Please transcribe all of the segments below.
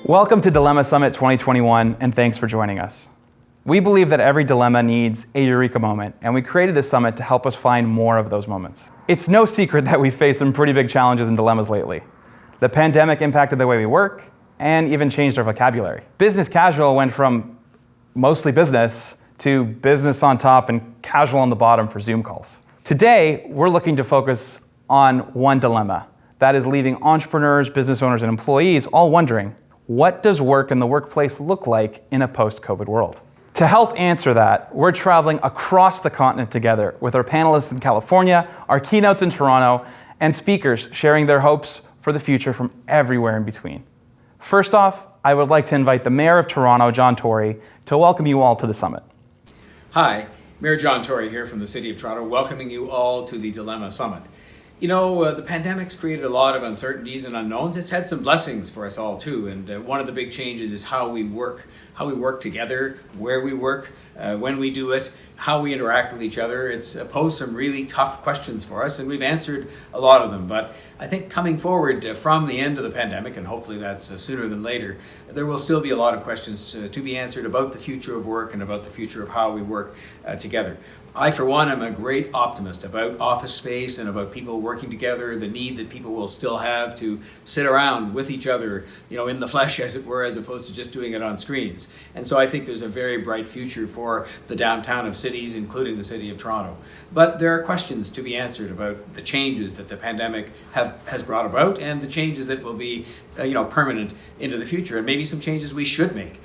Welcome to Dilemma Summit 2021, and thanks for joining us. We believe that every dilemma needs a eureka moment, and we created this summit to help us find more of those moments. It's no secret that we've faced some pretty big challenges and dilemmas lately. The pandemic impacted the way we work, and even changed our vocabulary. Business casual went from mostly business to business on top and casual on the bottom for Zoom calls. Today, we're looking to focus on one dilemma that is leaving entrepreneurs, business owners, and employees all wondering, what does work in the workplace look like in a post-COVID world? To help answer that, we're traveling across the continent together with our panelists in California, our keynotes in Toronto, and speakers sharing their hopes for the future from everywhere in between. First off, I would like to invite the Mayor of Toronto, John Tory, to welcome you all to the summit. Hi, Mayor John Tory here from the City of Toronto, welcoming you all to the Dilemma Summit. You know, the pandemic's created a lot of uncertainties and unknowns. It's had some blessings for us all too, and one of the big changes is how we work together, where we work, when we do it, how we interact with each other. It's posed some really tough questions for us, and we've answered a lot of them. But I think coming forward from the end of the pandemic, and hopefully that's sooner than later, there will still be a lot of questions to be answered about the future of work and about the future of how we work together. I, for one, am a great optimist about office space and about people working together, the need that people will still have to sit around with each other, you know, in the flesh, as it were, as opposed to just doing it on screens. And so I think there's a very bright future for the downtown of cities, including the City of Toronto. But there are questions to be answered about the changes that the pandemic has brought about and the changes that will be, permanent into the future, and maybe some changes we should make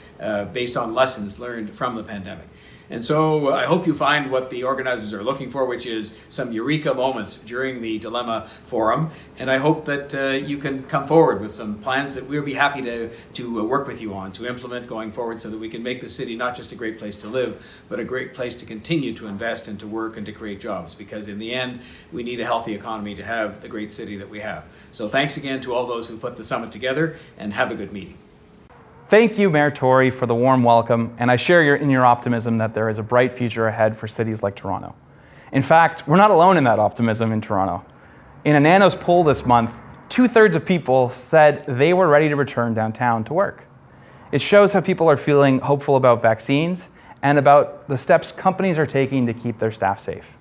based on lessons learned from the pandemic. And so I hope you find what the organizers are looking for, which is some eureka moments during the Dilemma Forum. And I hope that you can come forward with some plans that we'll be happy to work with you on, to implement going forward, so that we can make the city not just a great place to live, but a great place to continue to invest and to work and to create jobs. Because in the end, we need a healthy economy to have the great city that we have. So thanks again to all those who put the summit together, and have a good meeting. Thank you, Mayor Tory, for the warm welcome, and I share in your optimism that there is a bright future ahead for cities like Toronto. In fact, we're not alone in that optimism in Toronto. In a Nanos poll this month, 2/3 of people said they were ready to return downtown to work. It shows how people are feeling hopeful about vaccines and about the steps companies are taking to keep their staff safe.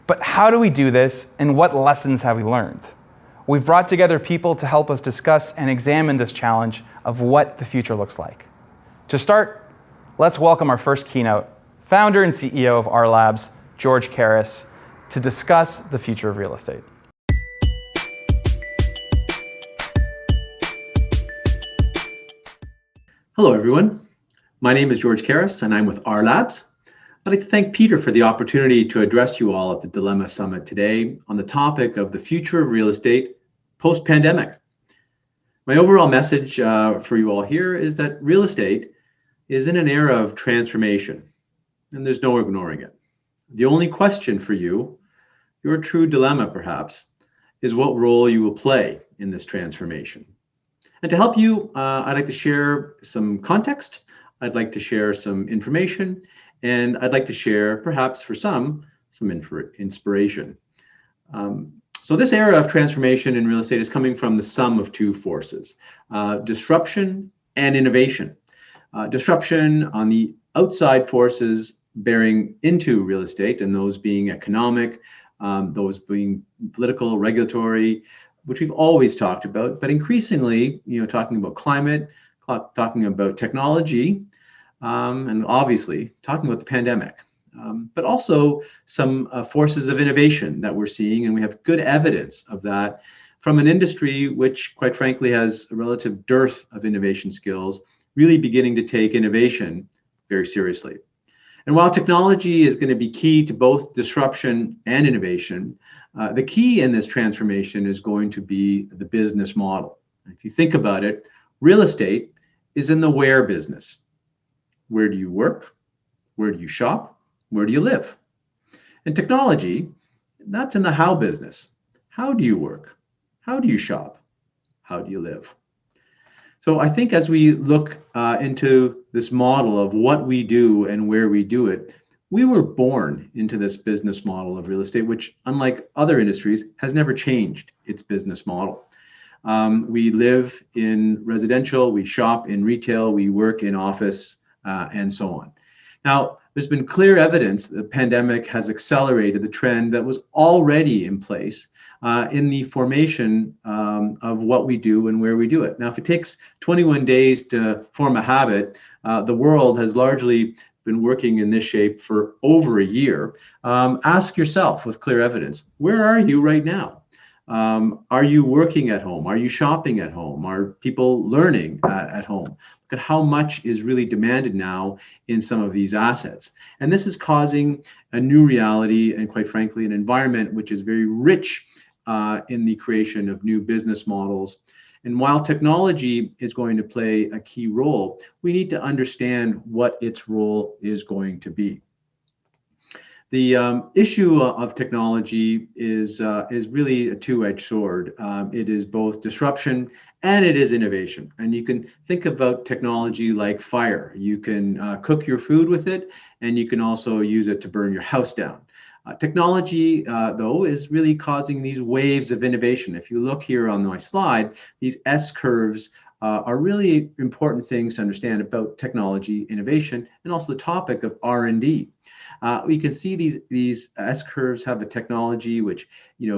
But how do we do this, and what lessons have we learned? We've brought together people to help us discuss and examine this challenge of what the future looks like. To start, let's welcome our first keynote, founder and CEO of R Labs, George Karras, to discuss the future of real estate. Hello, everyone. My name is George Karras, and I'm with R Labs. I'd like to thank Peter for the opportunity to address you all at the Dilemma Summit today on the topic of the future of real estate post-pandemic. My overall message for you all here is that real estate is in an era of transformation, and there's no ignoring it. The only question for you, your true dilemma perhaps, is what role you will play in this transformation. And to help you, I'd like to share some context, I'd like to share some information, and I'd like to share, perhaps for some inspiration. So this era of transformation in real estate is coming from the sum of two forces, disruption and innovation. Disruption on the outside forces bearing into real estate, and those being economic, those being political, regulatory, which we've always talked about, but increasingly, talking about climate, talking about technology, and obviously talking about the pandemic. But also some forces of innovation that we're seeing, and we have good evidence of that from an industry which, quite frankly, has a relative dearth of innovation skills, really beginning to take innovation very seriously. And while technology is going to be key to both disruption and innovation, the key in this transformation is going to be the business model. If you think about it, real estate is in the where business. Where do you work? Where do you shop? Where do you live? And technology, that's in the how business. How do you work? How do you shop? How do you live? So I think as we look into this model of what we do and where we do it, we were born into this business model of real estate, which, unlike other industries, has never changed its business model. We live in residential, we shop in retail, we work in office, and so on. Now, there's been clear evidence that the pandemic has accelerated the trend that was already in place in the formation of what we do and where we do it. Now, if it takes 21 days to form a habit, the world has largely been working in this shape for over a year. Ask yourself with clear evidence, where are you right now? Are you working at home? Are you shopping at home? Are people learning at home? Look at how much is really demanded now in some of these assets. And this is causing a new reality and, quite frankly, an environment which is very rich in the creation of new business models. And while technology is going to play a key role, we need to understand what its role is going to be. The issue of technology is really a two-edged sword. It is both disruption and it is innovation. And you can think about technology like fire. You can cook your food with it, and you can also use it to burn your house down. Technology, though, is really causing these waves of innovation. If you look here on my slide, these S curves are really important things to understand about technology, innovation, and also the topic of R&D. We can see these S curves have a technology which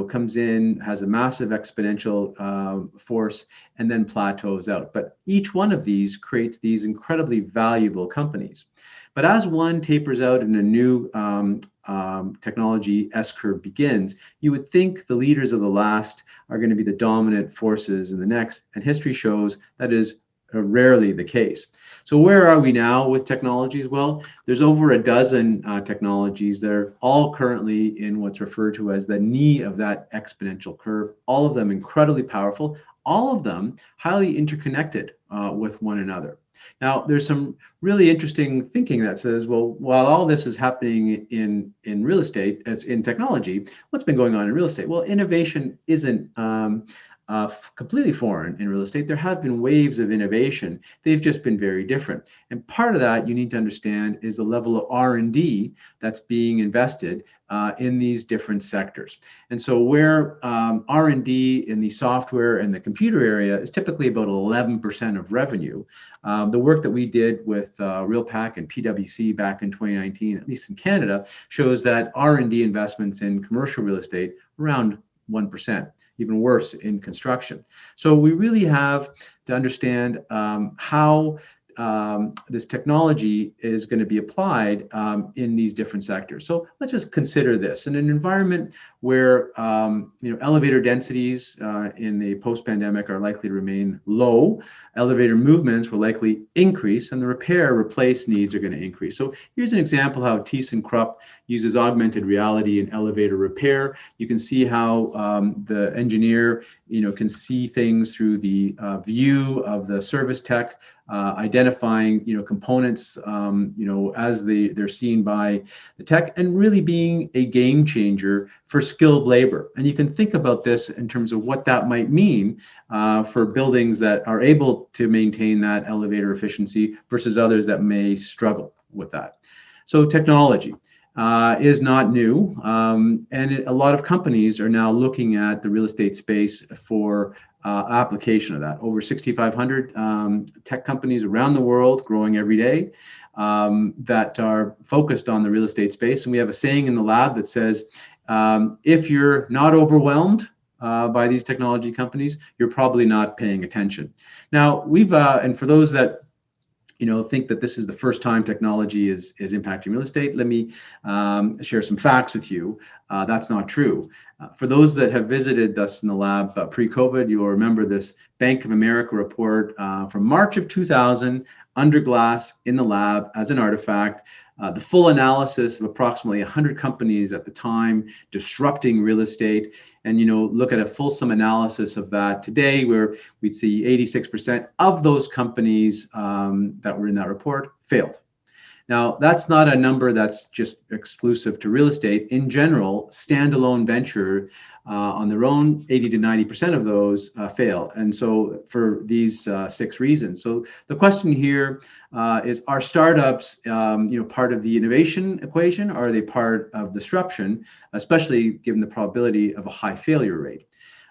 comes in, has a massive exponential force, and then plateaus out. But each one of these creates these incredibly valuable companies. But as one tapers out and a new technology S curve begins, you would think the leaders of the last are going to be the dominant forces in the next, and history shows that is rarely the case. So where are we now with technologies? Well, there's over a dozen technologies that are all currently in what's referred to as the knee of that exponential curve, all of them incredibly powerful, all of them highly interconnected with one another. Now, there's some really interesting thinking that says, well, while all this is happening in real estate, as in technology, what's been going on in real estate? Well, innovation isn't completely foreign in real estate. There have been waves of innovation. They've just been very different. And part of that you need to understand is the level of R&D that's being invested in these different sectors. And so where R&D in the software and the computer area is typically about 11% of revenue, the work that we did with RealPAC and PwC back in 2019, at least in Canada, shows that R&D investments in commercial real estate around 1%. Even worse in construction. So we really have to understand how this technology is going to be applied in these different sectors. So let's just consider this. In an environment where elevator densities in a post-pandemic are likely to remain low, elevator movements will likely increase, and the repair-replace needs are going to increase. So here's an example how ThyssenKrupp uses augmented reality in elevator repair. You can see how the engineer can see things through the view of the service tech, identifying components as they're seen by the tech, and really being a game changer for skilled labor. And you can think about this in terms of what that might mean for buildings that are able to maintain that elevator efficiency versus others that may struggle with that. So technology is not new, and a lot of companies are now looking at the real estate space for application of that. Over 6,500 tech companies around the world, growing every day, that are focused on the real estate space. And we have a saying in the lab that says, if you're not overwhelmed by these technology companies, you're probably not paying attention. Now, we've, and for those that think that this is the first time technology is impacting real estate, let me share some facts with you. That's not true. For those that have visited us in the lab pre-COVID, you will remember this Bank of America report from March of 2000, under glass in the lab as an artifact. The full analysis of approximately 100 companies at the time disrupting real estate. And look at a fulsome analysis of that today, where we'd see 86% of those companies that were in that report failed. Now, that's not a number that's just exclusive to real estate. In general, standalone venture on their own, 80 to 90% of those fail. And so for these 6 reasons. So the question here is, are startups part of the innovation equation? Or are they part of disruption, especially given the probability of a high failure rate?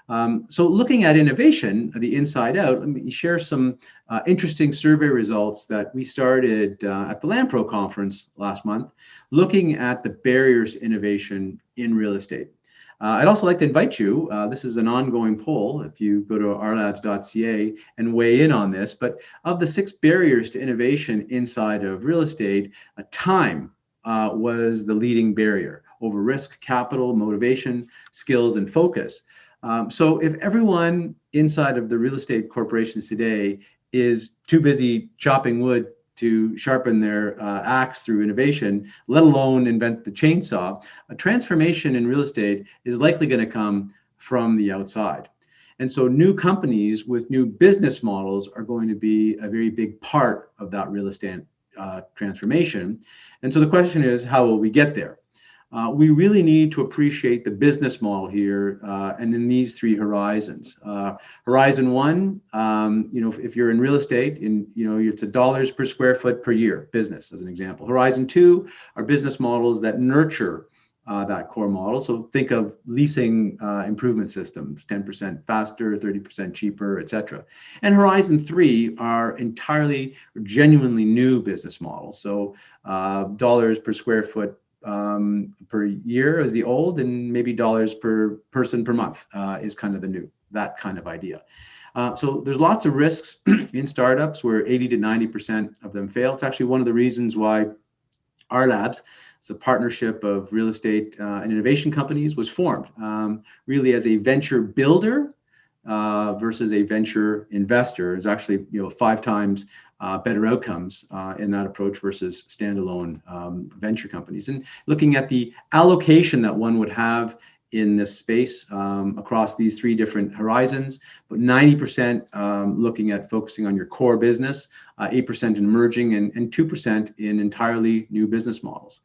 So looking at innovation, the inside out, let me share some interesting survey results that we started at the LandPro conference last month, looking at the barriers to innovation in real estate. I'd also like to invite you, this is an ongoing poll, if you go to rlabs.ca and weigh in on this, but of the 6 barriers to innovation inside of real estate, time was the leading barrier over risk, capital, motivation, skills, and focus. So if everyone inside of the real estate corporations today is too busy chopping wood to sharpen their axe through innovation, let alone invent the chainsaw, a transformation in real estate is likely going to come from the outside. And so new companies with new business models are going to be a very big part of that real estate transformation. And so the question is, how will we get there? We really need to appreciate the business model here, and in these 3 horizons. Horizon 1, if you're in real estate, it's $1 per square foot per year business, as an example. Horizon 2 are business models that nurture that core model. So think of leasing improvement systems, 10% faster, 30% cheaper, et cetera. And Horizon 3 are entirely, genuinely new business models. So dollars per square foot per year is the old, and maybe dollars per person per month is kind of the new, that kind of idea. So there's lots of risks in startups where 80 to 90% of them fail. It's actually one of the reasons why our labs, it's a partnership of real estate and innovation companies, was formed really as a venture builder versus a venture investor. Is actually 5 times better outcomes in that approach versus standalone venture companies. And looking at the allocation that one would have in this space across these 3 different horizons, but 90% looking at focusing on your core business, 8% in emerging, and 2% in entirely new business models.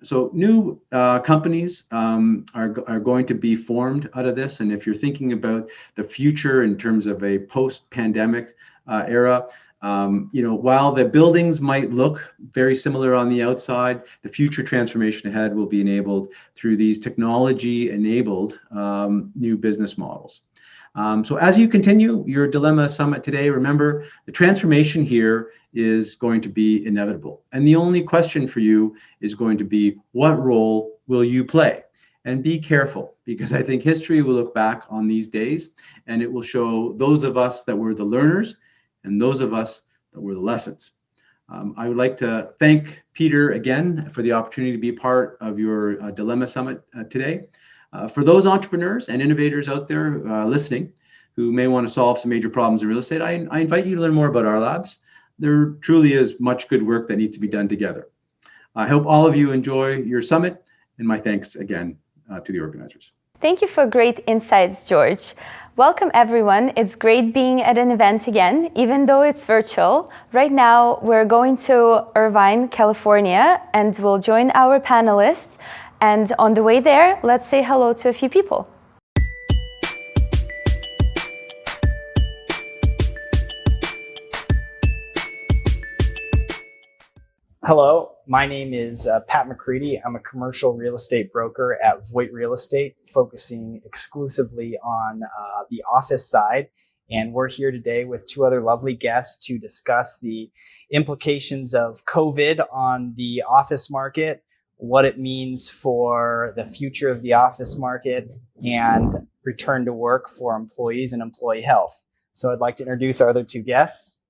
So new companies are going to be formed out of this. And if you're thinking about the future in terms of a post-pandemic era, while the buildings might look very similar on the outside, the future transformation ahead will be enabled through these technology-enabled new business models. So as you continue your Dilemma Summit today, remember the transformation here is going to be inevitable. And the only question for you is going to be, what role will you play? And be careful, because I think history will look back on these days and it will show those of us that were the learners and those of us that were the lessons. I would like to thank Peter again for the opportunity to be part of your Dilemma Summit today. For those entrepreneurs and innovators out there listening who may want to solve some major problems in real estate, I invite you to learn more about our labs. There truly is much good work that needs to be done together. I hope all of you enjoy your summit, and my thanks again to the organizers. Thank you for great insights, George. Welcome, everyone. It's great being at an event again, even though it's virtual. Right now, we're going to Irvine, California, and we'll join our panelists. And on the way there, let's say hello to a few people. Hello, my name is Pat McCready. I'm a commercial real estate broker at Voight Real Estate, focusing exclusively on the office side. And we're here today with 2 other lovely guests to discuss the implications of COVID on the office market, what it means for the future of the office market, and return to work for employees and employee health. So I'd like to introduce our other 2 guests.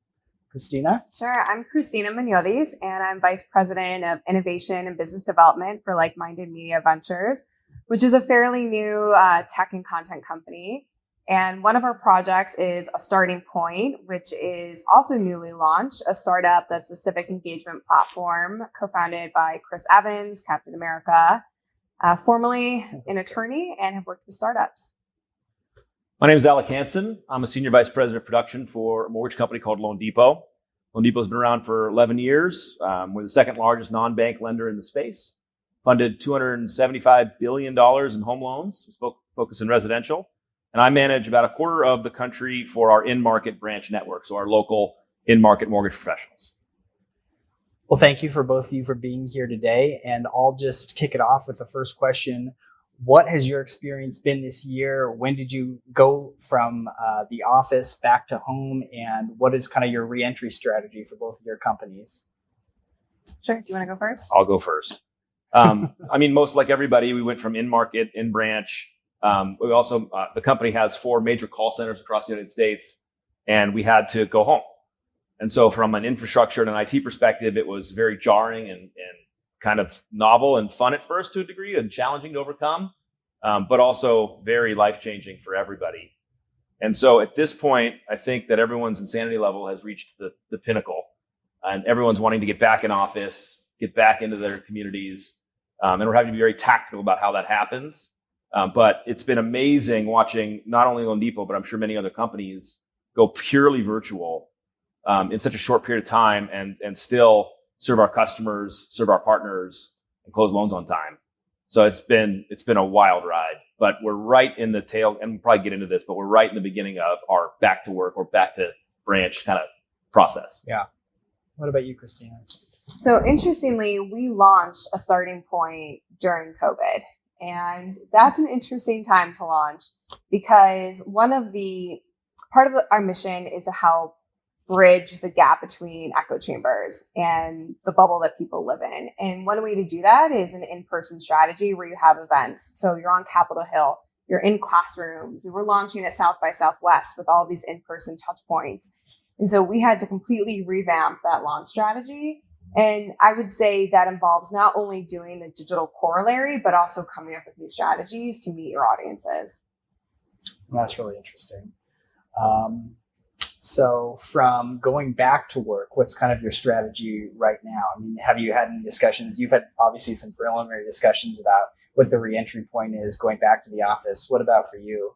Christina? Sure. I'm Christina Munoz, and I'm Vice President of Innovation and Business Development for Like-Minded Media Ventures, which is a fairly new tech and content company. And one of our projects is A Starting Point, which is also newly launched, a startup that's a civic engagement platform co-founded by Chris Evans, Captain America, formerly an attorney, and have worked with startups. My name is Alec Hansen. I'm a Senior Vice President of Production for a mortgage company called Loan Depot. Loan Depot's been around for 11 years. We're the 2nd largest non-bank lender in the space. Funded $275 billion in home loans, focused in residential. And I manage about a quarter of the country for our in-market branch network, so our local in-market mortgage professionals. Well, thank you for both of you for being here today. And I'll just kick it off with the first question. What has your experience been this year? When did you go from the office back to home? And what is kind of your reentry strategy for both of your companies? Sure. Do you want to go first? I'll go first. I mean, most like everybody, we went from in-market, in-branch. We also, the company has 4 major call centers across the United States, and we had to go home. And so from an infrastructure and an IT perspective, it was very jarring and kind of novel and fun at first to a degree and challenging to overcome, but also very life-changing for everybody. And so at this point, I think that everyone's insanity level has reached the pinnacle, and everyone's wanting to get back in office, get back into their communities. And we're having to be very tactical about how that happens. But it's been amazing watching not only Loan Depot, but I'm sure many other companies go purely virtual in such a short period of time and still serve our customers, serve our partners, and close loans on time. So it's been a wild ride, but we're right in the tail, and we'll probably get into this, but we're right in the beginning of our back to work or back to branch kind of process. Yeah. What about you, Christina? So interestingly, we launched a starting point during COVID, and that's an interesting time to launch because part of our mission is to help bridge the gap between echo chambers and the bubble that people live in. And one way to do that is an in-person strategy where you have events. So you're on Capitol Hill, you're in classrooms. We were launching at South by Southwest with all these in-person touch points. And so we had to completely revamp that launch strategy. And I would say that involves not only doing the digital corollary, but also coming up with new strategies to meet your audiences. That's really interesting. So from going back to work, what's kind of your strategy right now? I mean, have you had any discussions? You've had obviously some preliminary discussions about what the reentry point is going back to the office. What about for you?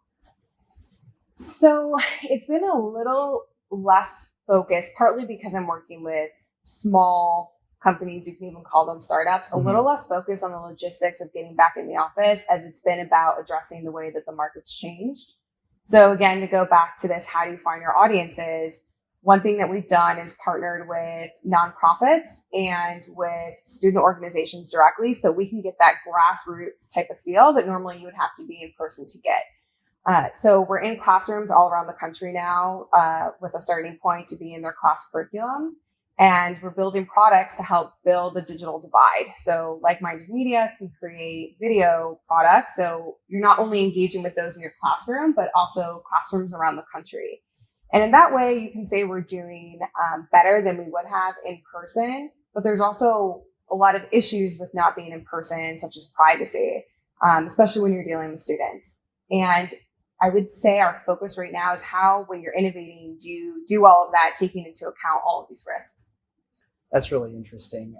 So it's been a little less focused, partly because I'm working with small companies, you can even call them startups, a little less focused on the logistics of getting back in the office as it's been about addressing the way that the market's changed. So again, to go back to this, how do you find your audiences? One thing that we've done is partnered with nonprofits and with student organizations directly so we can get that grassroots type of feel that normally you would have to be in person to get. So we're in classrooms all around the country now with a starting point to be in their class curriculum. And we're building products to help build the digital divide. So like-minded media can create video products. So you're not only engaging with those in your classroom, but also classrooms around the country. And in that way, you can say we're doing better than we would have in person. But there's also a lot of issues with not being in person, such as privacy, especially when you're dealing with students. And I would say our focus right now is how, when you're innovating, do you do all of that, taking into account all of these risks? That's really interesting.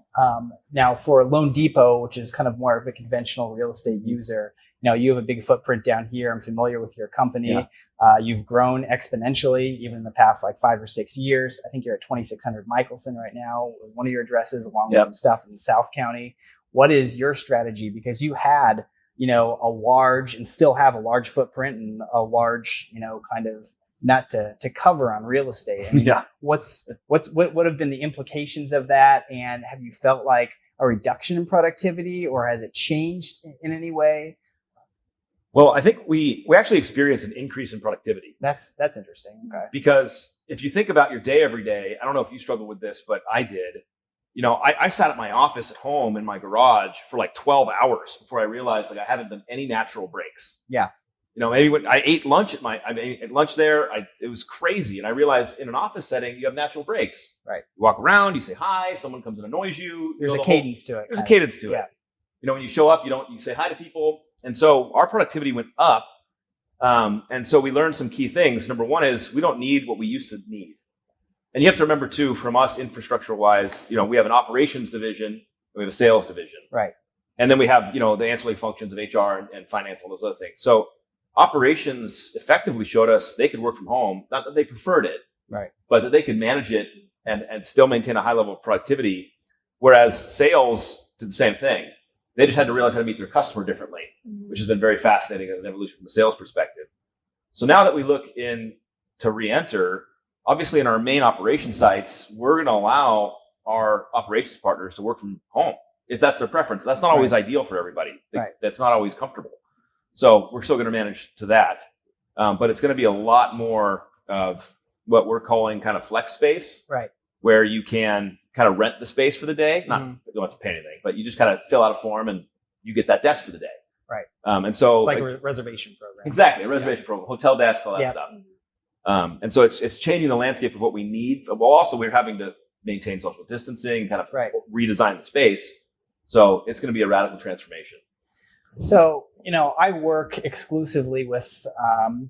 Now for Loan Depot, which is kind of more of a conventional real estate user, now you have a big footprint down here. I'm familiar with your company. Yeah. You've grown exponentially even in the past like 5 or 6 years. I think you're at 2600 Michelson right now with one of your addresses along with some stuff in South County. What is your strategy? Because you had, a large and still have a large footprint and a large, kind of nut to cover on real estate. I mean, what have been the implications of that? And have you felt like a reduction in productivity, or has it changed in any way? Well, I think we actually experienced an increase in productivity. That's interesting. Okay. Because if you think about your day every day, I don't know if you struggle with this, but I did. I sat at my office at home in my garage for like 12 hours before I realized like I haven't done any natural breaks. Yeah. Maybe when I ate lunch at lunch there, it was crazy. And I realized in an office setting, you have natural breaks. Right. You walk around, you say hi, someone comes and annoys you. There's a cadence to it. There's a cadence to it. When you show up, you say hi to people. And so our productivity went up. And so we learned some key things. Number one is we don't need what we used to need. And you have to remember too, from us infrastructure wise, we have an operations division, we have a sales division. Right. And then we have, the ancillary functions of HR and finance, all those other things. So operations effectively showed us they could work from home, not that they preferred it, right, but that they could manage it and still maintain a high level of productivity. Whereas sales did the same thing. They just had to realize how to meet their customer differently, which has been very fascinating as an evolution from a sales perspective. So now that we look in to re-enter, obviously in our main operation sites, we're going to allow our operations partners to work from home if that's their preference. That's not always ideal for everybody. Right. That's not always comfortable. So we're still going to manage to that. But it's going to be a lot more of what we're calling kind of flex space, Right. where you can kind of rent the space for the day. Not you don't have to pay anything, but you just kind of fill out a form and you get that desk for the day. Right. And so it's like a reservation program. Exactly, a reservation program, hotel desk, all that stuff. And so it's changing the landscape of what we need. Well, also we're having to maintain social distancing, kind of redesign the space. So it's going to be a radical transformation. So, I work exclusively with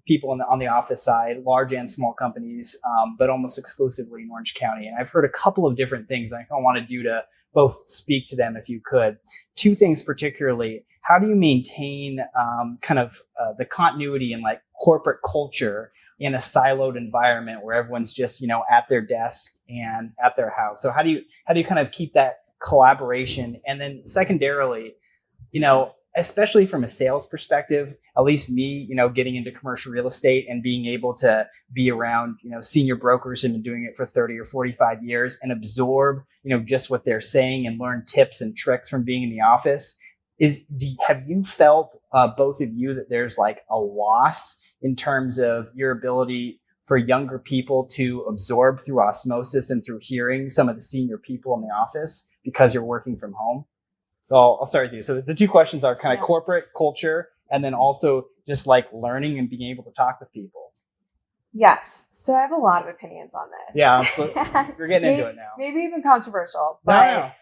people on the office side, large and small companies, but almost exclusively in Orange County. And I've heard a couple of different things. I kind of wanted you to both speak to them if you could. Two things particularly. How do you maintain the continuity and like corporate culture in a siloed environment where everyone's just, at their desk and at their house? So how do you kind of keep that collaboration? And then secondarily, especially from a sales perspective, at least me, getting into commercial real estate and being able to be around, senior brokers who've been doing it for 30 or 45 years and absorb, just what they're saying and learn tips and tricks from being in the office. Have you felt, both of you, that there's like a loss in terms of your ability for younger people to absorb through osmosis and through hearing some of the senior people in the office because you're working from home? So I'll start with you. So the two questions are kind of corporate culture and then also just like learning and being able to talk with people. Yes. So I have a lot of opinions on this. Yeah, you're getting into it now. Maybe even controversial. But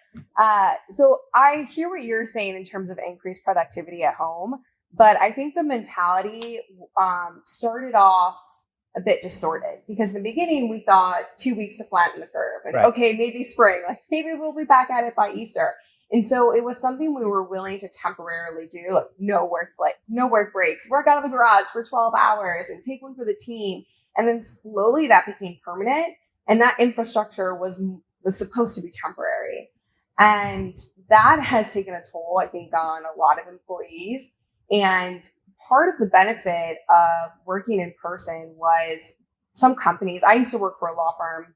so I hear what you're saying in terms of increased productivity at home. But I think the mentality started off a bit distorted because in the beginning we thought 2 weeks to flatten the curve. And okay, maybe spring, like maybe we'll be back at it by Easter. And so it was something we were willing to temporarily do, like no work breaks, work out of the garage for 12 hours and take one for the team. And then slowly that became permanent. And that infrastructure was supposed to be temporary. And that has taken a toll, I think, on a lot of employees. And part of the benefit of working in person was some companies. I used to work for a law firm.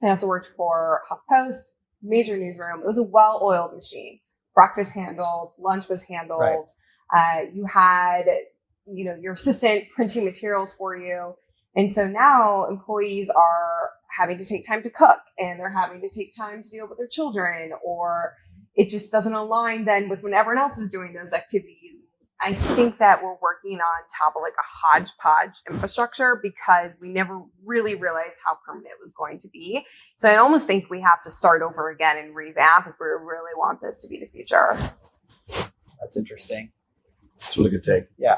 I also worked for HuffPost, major newsroom. It was a well-oiled machine. Breakfast handled, lunch was handled. You had, your assistant printing materials for you. And so now employees are having to take time to cook and they're having to take time to deal with their children, or it just doesn't align then with when everyone else is doing those activities. I think that we're working on top of like a hodgepodge infrastructure because we never really realized how permanent it was going to be. So I almost think we have to start over again and revamp if we really want this to be the future. That's interesting. That's a really good take. Yeah.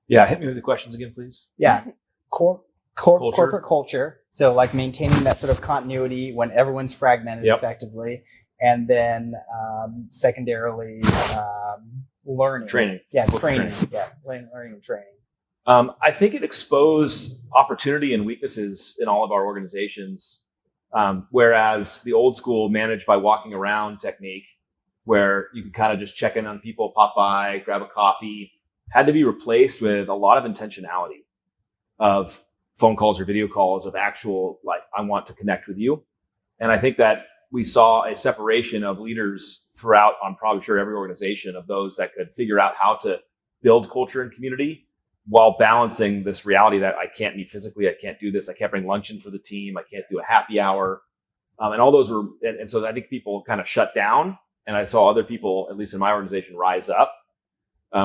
Yeah. Hit me with the questions again, please. Yeah. Corporate culture. So like maintaining that sort of continuity when everyone's fragmented effectively. And then secondarily, learning. Training. Yeah, training. Yeah, learning and training. I think it exposed opportunity and weaknesses in all of our organizations, whereas the old school managed by walking around technique, where you could kind of just check in on people, pop by, grab a coffee, had to be replaced with a lot of intentionality of phone calls or video calls of actual, like, I want to connect with you. And I think that we saw a separation of leaders throughout, I'm probably sure every organization, of those that could figure out how to build culture and community while balancing this reality that I can't meet physically, I can't do this, I can't bring lunch in for the team, I can't do a happy hour. And all those were, and so I think people kind of shut down, and I saw other people, at least in my organization, rise up.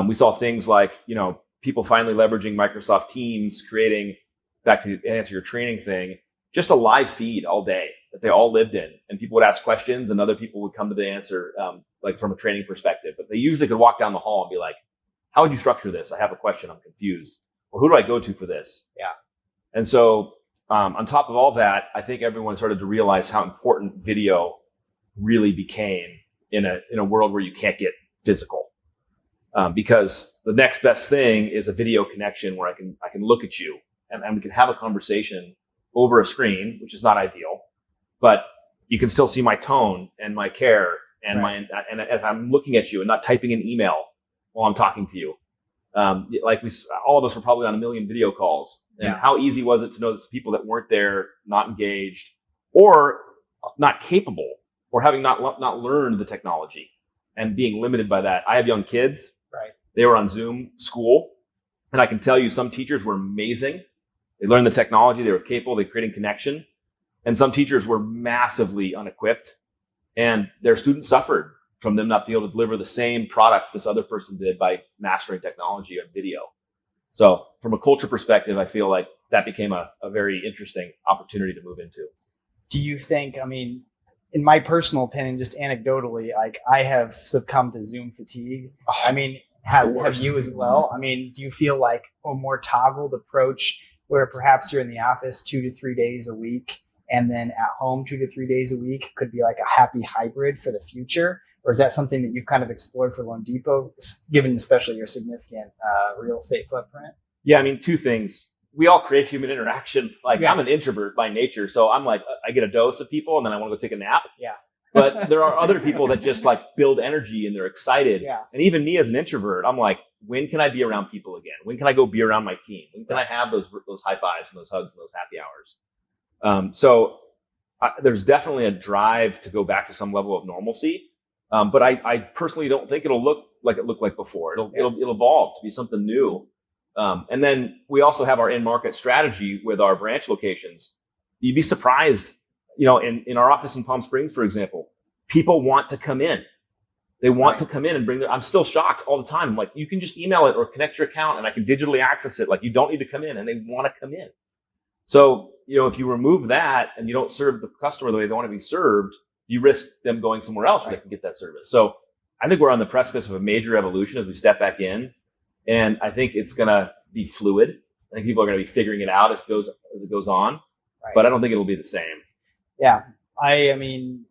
We saw things like, people finally leveraging Microsoft Teams, creating, back to answer your training thing, just a live feed all day that they all lived in, and people would ask questions and other people would come to the answer, like from a training perspective, but they usually could walk down the hall and be like, how would you structure this? I have a question. I'm confused. Or who do I go to for this? Yeah. And so, on top of all that, I think everyone started to realize how important video really became in a world where you can't get physical. Because the next best thing is a video connection where I can look at you and we can have a conversation over a screen, which is not ideal, but you can still see my tone and my care and and if I'm looking at you and not typing an email while I'm talking to you. All of us were probably on a million video calls, and how easy was it to notice people that weren't there, not engaged, or not capable, or having not learned the technology and being limited by that. I have young kids. Right. They were on Zoom school. And I can tell you some teachers were amazing. They learned the technology. They were capable. They created connection. And some teachers were massively unequipped. And their students suffered from them not being able to deliver the same product this other person did by mastering technology and video. So from a culture perspective, I feel like that became a very interesting opportunity to move into. Do you think, I mean, in my personal opinion, just anecdotally, like I have succumbed to Zoom fatigue. I mean, have you as well? I mean, do you feel like a more toggled approach where perhaps you're in the office 2 to 3 days a week and then at home 2 to 3 days a week could be like a happy hybrid for the future? Or is that something that you've kind of explored for loanDepot, given especially your significant real estate footprint? Yeah, I mean, two things. We all crave human interaction. Like I'm an introvert by nature. So I'm like, I get a dose of people and then I want to go take a nap. Yeah. But there are other people that just like build energy and they're excited. Yeah. And even me as an introvert, I'm like, when can I be around people again? When can I go be around my team? When can I have those high fives and those hugs and those happy hours? There's definitely a drive to go back to some level of normalcy. But I personally don't think it'll look like it looked like before. It'll evolve to be something new. And then we also have our in-market strategy with our branch locations. You'd be surprised, you know, in our office in Palm Springs, for example, people want to come in. They want to come in and I'm still shocked all the time. I'm like, you can just email it or connect your account and I can digitally access it. Like you don't need to come in, and they want to come in. So, you know, if you remove that and you don't serve the customer the way they want to be served, you risk them going somewhere else where they can get that service. So I think we're on the precipice of a major evolution as we step back in. And I think it's going to be fluid. I think people are going to be figuring it out as it goes on. Right. But I don't think it'll be the same. Yeah. I mean,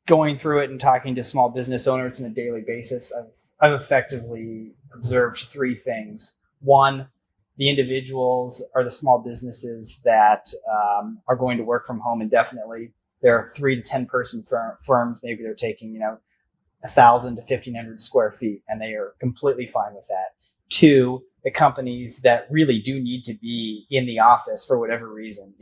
going through it and talking to small business owners on a daily basis, I've effectively observed three things. One, the individuals are the small businesses that are going to work from home indefinitely. There are 3 to 10 person firms. Maybe they're taking, 1,000 to 1,500 square feet, and they are completely fine with that. 2, the companies that really do need to be in the office for whatever reason.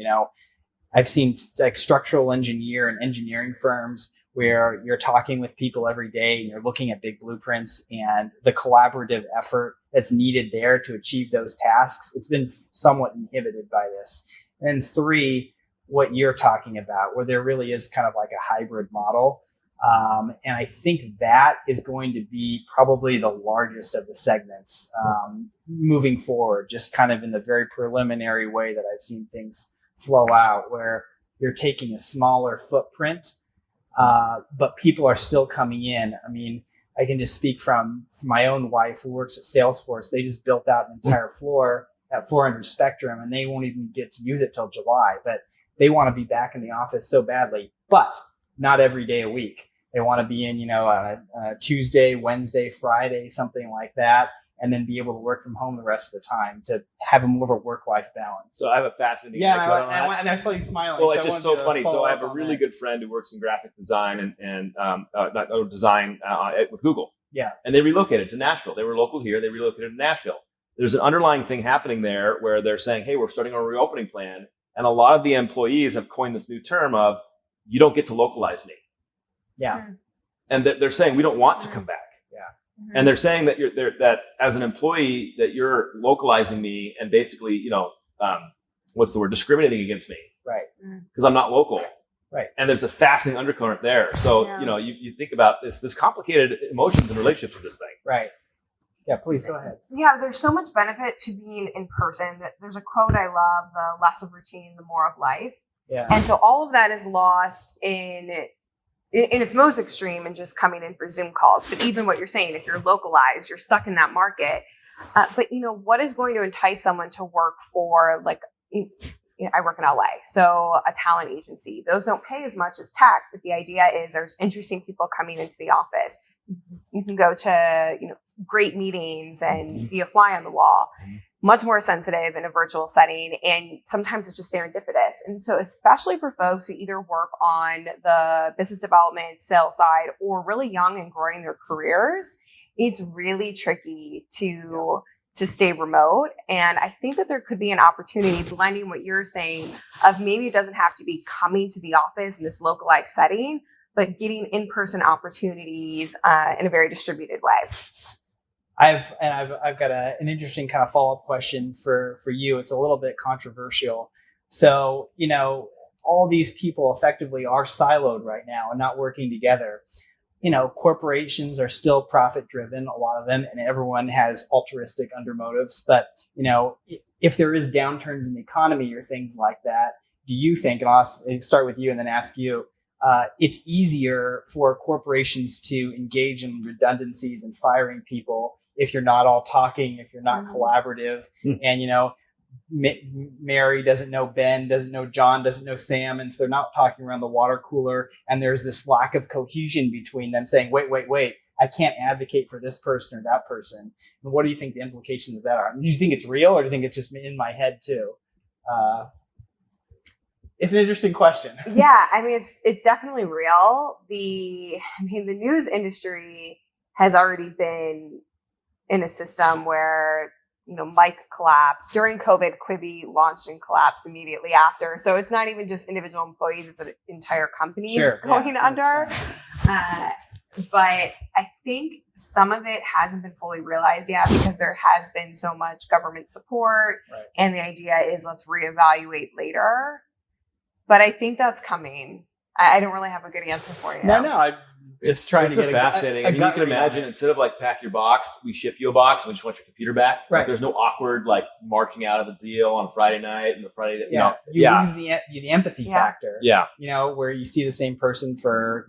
I've seen like structural engineer and engineering firms where you're talking with people every day and you're looking at big blueprints and the collaborative effort that's needed there to achieve those tasks. It's been somewhat inhibited by this. And 3, what you're talking about, where there really is kind of like a hybrid model. And I think that is going to be probably the largest of the segments moving forward, just kind of in the very preliminary way that I've seen things flow out, where you're taking a smaller footprint, but people are still coming in. I mean, I can just speak from my own wife who works at Salesforce. They just built out an entire floor at 400 Spectrum, and they won't even get to use it till July. But they want to be back in the office so badly, but not every day a week. They want to be in, on a Tuesday, Wednesday, Friday, something like that, and then be able to work from home the rest of the time to have a more of a work-life balance. So I have a fascinating and I saw you smiling. Well, it's just so funny. So I have a really good friend who works in graphic design and design with Google. Yeah. And they relocated to Nashville. They were local here. They relocated to Nashville. There's an underlying thing happening there where they're saying, hey, we're starting our reopening plan. And a lot of the employees have coined this new term of, you don't get to localize me. Yeah. And they're saying, we don't want to come back. Yeah. Mm-hmm. And they're saying that that as an employee, that you're localizing me and basically, discriminating against me. Right. Because I'm not local. Right. And there's a fascinating undercurrent there. So, you think about this complicated emotions and relationships with this thing. Right. Yeah, please go ahead. Yeah, there's so much benefit to being in person. There's a quote I love, the less of routine, the more of life. Yeah. And so all of that is lost in its most extreme in just coming in for Zoom calls. But even what you're saying, if you're localized, you're stuck in that market. But what is going to entice someone to work for, like, I work in LA, so a talent agency. Those don't pay as much as tech, but the idea is there's interesting people coming into the office. You can go to, great meetings and be a fly on the wall, much more sensitive in a virtual setting. And sometimes it's just serendipitous. And so especially for folks who either work on the business development, sales side, or really young and growing their careers, it's really tricky to stay remote. And I think that there could be an opportunity, blending what you're saying, of maybe it doesn't have to be coming to the office in this localized setting, but getting in-person opportunities in a very distributed way. I've got an interesting kind of follow-up question for you. It's a little bit controversial. So, all these people effectively are siloed right now and not working together. Corporations are still profit driven, a lot of them, and everyone has altruistic undermotives. But, if there is downturns in the economy or things like that, do you think, and I'll start with you and then ask you, it's easier for corporations to engage in redundancies and firing people if you're not all talking, if you're not collaborative, and, Mary doesn't know Ben, doesn't know John, doesn't know Sam, and so they're not talking around the water cooler, and there's this lack of cohesion between them saying, wait, I can't advocate for this person or that person. And what do you think the implications of that are? Do you think it's real, or do you think it's just in my head too? It's an interesting question. Yeah, I mean, it's definitely real. The news industry has already been in a system where, Mike collapsed. During COVID, Quibi launched and collapsed immediately after. So it's not even just individual employees, it's an entire company going under. But I think some of it hasn't been fully realized yet because there has been so much government support. Right. And the idea is let's reevaluate later. But I think that's coming. I don't really have a good answer for you. No, I'm just trying to get fascinating. You can imagine, instead of like pack your box, we ship you a box and we just want your computer back. Right. Like, there's no awkward like marching out of the deal on a Friday night and the Friday. You lose the empathy factor. Yeah. Where you see the same person for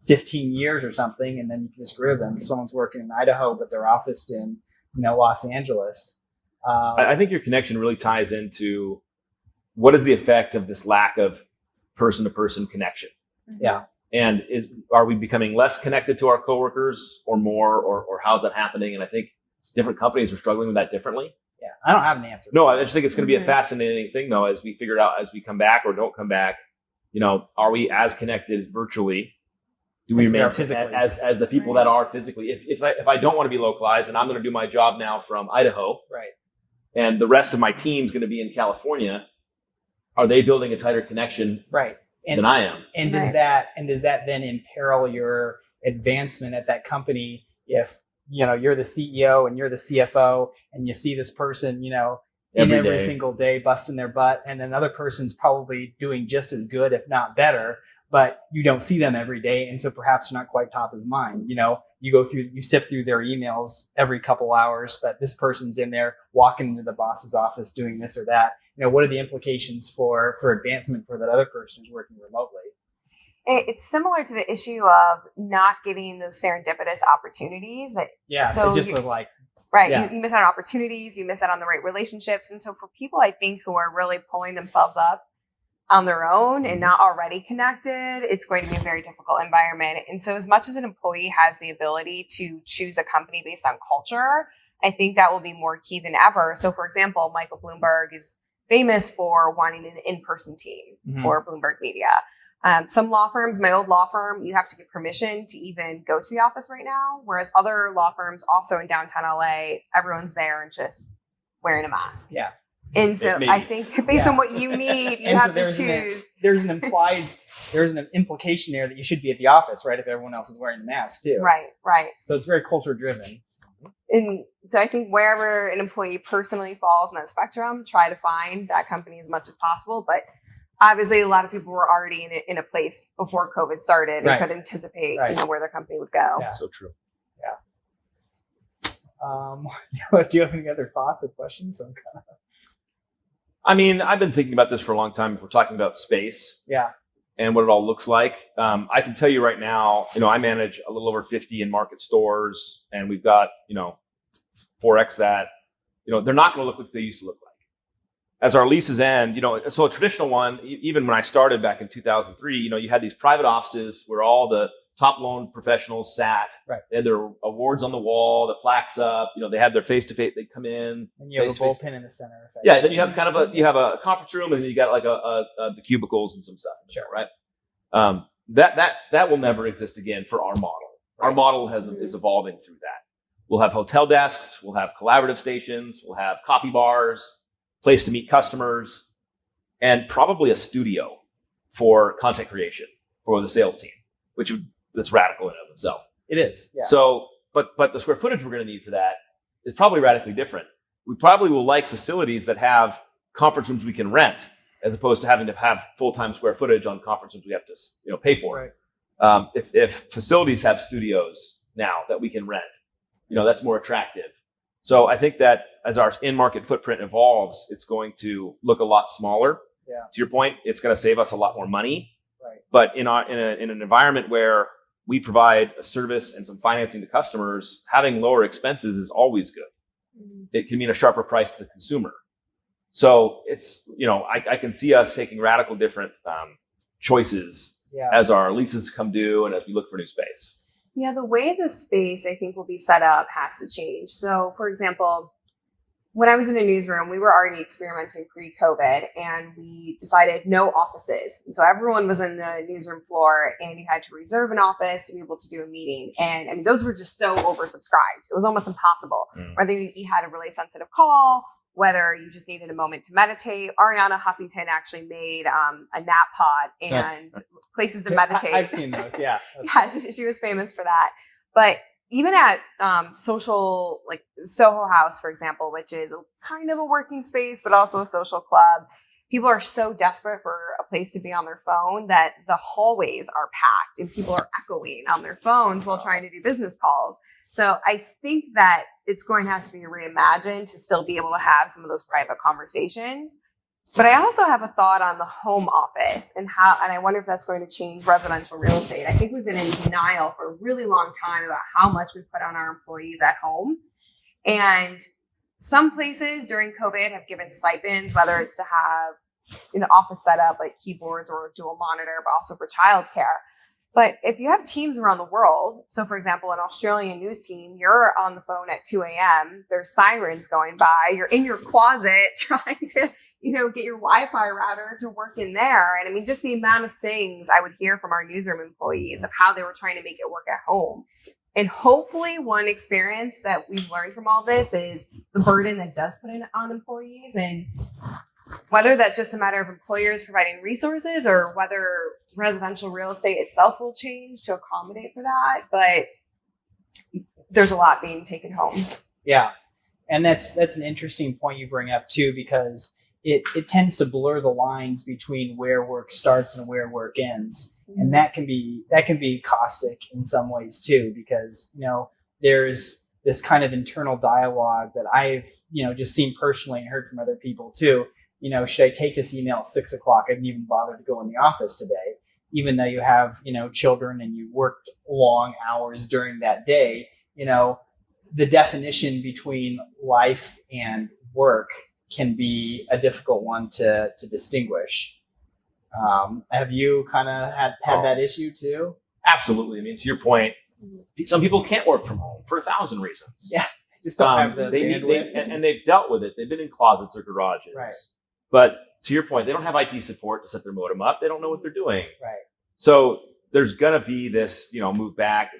15 years or something, and then you can just get rid of them. If someone's working in Idaho but they're officed in Los Angeles. I think your connection really ties into what is the effect of this lack of person-to-person connection. Yeah. And are we becoming less connected to our coworkers or more, or how's that happening? And I think different companies are struggling with that differently. Yeah, I don't have an answer. No, I just think it's going to be a fascinating thing, though, as we figure it out, as we come back or don't come back. Are we as connected virtually? Do we remain physically as the people that are physically? If I don't want to be localized and I'm going to do my job now from Idaho, right, and the rest of my team's going to be in California, are they building a tighter connection? Right. Than I am. And does that then imperil your advancement at that company if you're the CEO and you're the CFO and you see this person every single day busting their butt, and another person's probably doing just as good if not better, but you don't see them every day, and so perhaps you're not quite top of mind. You sift through their emails every couple hours, but this person's in there walking into the boss's office doing this or that. What are the implications for advancement for that other person who's working remotely? It's similar to the issue of not getting those serendipitous opportunities. So just look like right. Yeah. You miss out on opportunities. You miss out on the right relationships. And so for people, I think, who are really pulling themselves up on their own and not already connected, it's going to be a very difficult environment. And so as much as an employee has the ability to choose a company based on culture, I think that will be more key than ever. So for example, Michael Bloomberg is famous for wanting an in-person team for Bloomberg Media. Some law firms, my old law firm, you have to get permission to even go to the office right now. Whereas other law firms also in downtown LA, everyone's there and just wearing a mask. Yeah. And so I think based on what you need, you have to choose. There's an implication there that you should be at the office, right? If everyone else is wearing the mask too. Right. So it's very culture driven. And so I think wherever an employee personally falls in that spectrum, try to find that company as much as possible. But obviously, a lot of people were already in a place before COVID started and could anticipate where their company would go. Yeah, so true. Yeah. Do you have any other thoughts or questions? I've been thinking about this for a long time. If we're talking about space, and what it all looks like, I can tell you right now. I manage a little over 50 in-market stores, and we've got 4x that. They're not going to look like they used to look like. As our leases end, so a traditional one, even when I started back in 2003, you had these private offices where all the top loan professionals sat. Right. They had their awards on the wall, the plaques up. They had their face-to-face. They'd come in. And you have a bullpen in the center. Yeah. Then you have a conference room, and then you got like the cubicles and some stuff. Sure. Right. That will never exist again for our model. Right. Our model is evolving through that. We'll have hotel desks. We'll have collaborative stations. We'll have coffee bars, place to meet customers, and probably a studio for content creation for the sales team, that's radical in and of itself. It is. Yeah. So but the square footage we're going to need for that is probably radically different. We probably will like facilities that have conference rooms we can rent, as opposed to having to have full-time square footage on conference rooms we have to pay for. Right. If facilities have studios now that we can rent, that's more attractive. So I think that as our in-market footprint evolves, it's going to look a lot smaller. Yeah. To your point, it's going to save us a lot more money. Right. But in an environment where we provide a service and some financing to customers, having lower expenses is always good. Mm-hmm. It can mean a sharper price to the consumer. So it's, I can see us taking radical different choices as our leases come due and as we look for new space. Yeah, the way the space, I think, will be set up has to change. So, for example, when I was in a newsroom, we were already experimenting pre-COVID, and we decided no offices. And so everyone was in the newsroom floor, and you had to reserve an office to be able to do a meeting. And I mean, those were just so oversubscribed. It was almost impossible. Whether you had a really sensitive call, whether you just needed a moment to meditate. Ariana Huffington actually made a nap pod and places to meditate. I've seen those, yeah. Yeah, she was famous for that. But even at social, like Soho House, for example, which is kind of a working space, but also a social club, people are so desperate for a place to be on their phone that the hallways are packed and people are echoing on their phones while trying to do business calls. So I think that it's going to have to be reimagined to still be able to have some of those private conversations. But I also have a thought on the home office and I wonder if that's going to change residential real estate. I think we've been in denial for a really long time about how much we put on our employees at home. And some places during COVID have given stipends, whether it's to have an office setup like keyboards or a dual monitor, but also for childcare. But if you have teams around the world, so for example, an Australian news team, you're on the phone at 2 a.m., there's sirens going by, you're in your closet trying to, get your Wi-Fi router to work in there. And I mean, just the amount of things I would hear from our newsroom employees of how they were trying to make it work at home. And hopefully one experience that we've learned from all this is the burden that does put in on employees, and whether that's just a matter of employers providing resources or whether residential real estate itself will change to accommodate for that. But there's a lot being taken home. Yeah. And that's an interesting point you bring up too, because it tends to blur the lines between where work starts and where work ends. Mm-hmm. And that can be caustic in some ways too, because, there's this kind of internal dialogue that I've, just seen personally and heard from other people too. Should I take this email at 6 o'clock? I didn't even bother to go in the office today, even though you have, children and you worked long hours during that day. The definition between life and work can be a difficult one to distinguish. Have you kind of had that issue too? Absolutely. I mean, to your point, some people can't work from home for 1,000 reasons. Yeah. Just don't have the bandwidth. And they've dealt with it. They've been in closets or garages. Right. But to your point, they don't have IT support to set their modem up. They don't know what they're doing. Right. So there's going to be this, move back.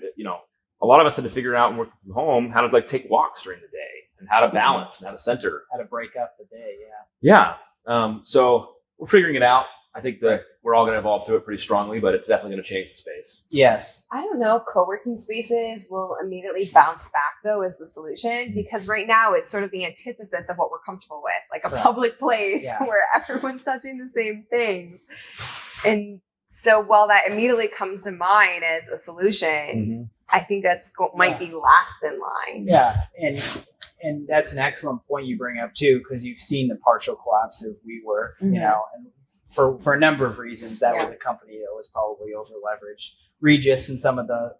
A lot of us had to figure out and work from home how to take walks during the day and how to balance and how to center. How to break up the day. Yeah. Yeah. So we're figuring it out. I think that we're all going to evolve through it pretty strongly, but it's definitely going to change the space. Yes. I don't know. Co-working spaces will immediately bounce back, though, as the solution, because right now it's sort of the antithesis of what we're comfortable with, like a public place where everyone's touching the same things. And so while that immediately comes to mind as a solution, I think that's might be last in line. Yeah. And that's an excellent point you bring up, too, because you've seen the partial collapse of WeWork, and for a number of reasons, that was a company that was probably over leveraged. Regis and some of the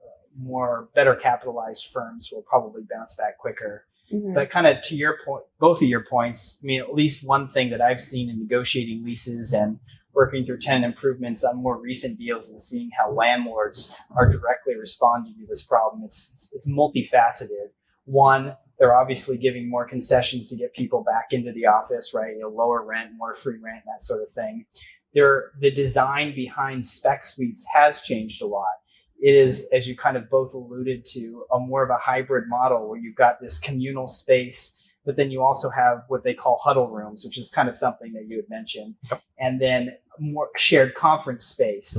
better capitalized firms will probably bounce back quicker. Mm-hmm. But kind of to your point, both of your points, I mean, at least one thing that I've seen in negotiating leases and working through tenant improvements on more recent deals and seeing how landlords are directly responding to this problem, it's multifaceted. One, they're obviously giving more concessions to get people back into the office, right? Lower rent, more free rent, that sort of thing. The design behind spec suites has changed a lot. It is, as you kind of both alluded to, a more of a hybrid model where you've got this communal space, but then you also have what they call huddle rooms, which is kind of something that you had mentioned. Yep. And then more shared conference space,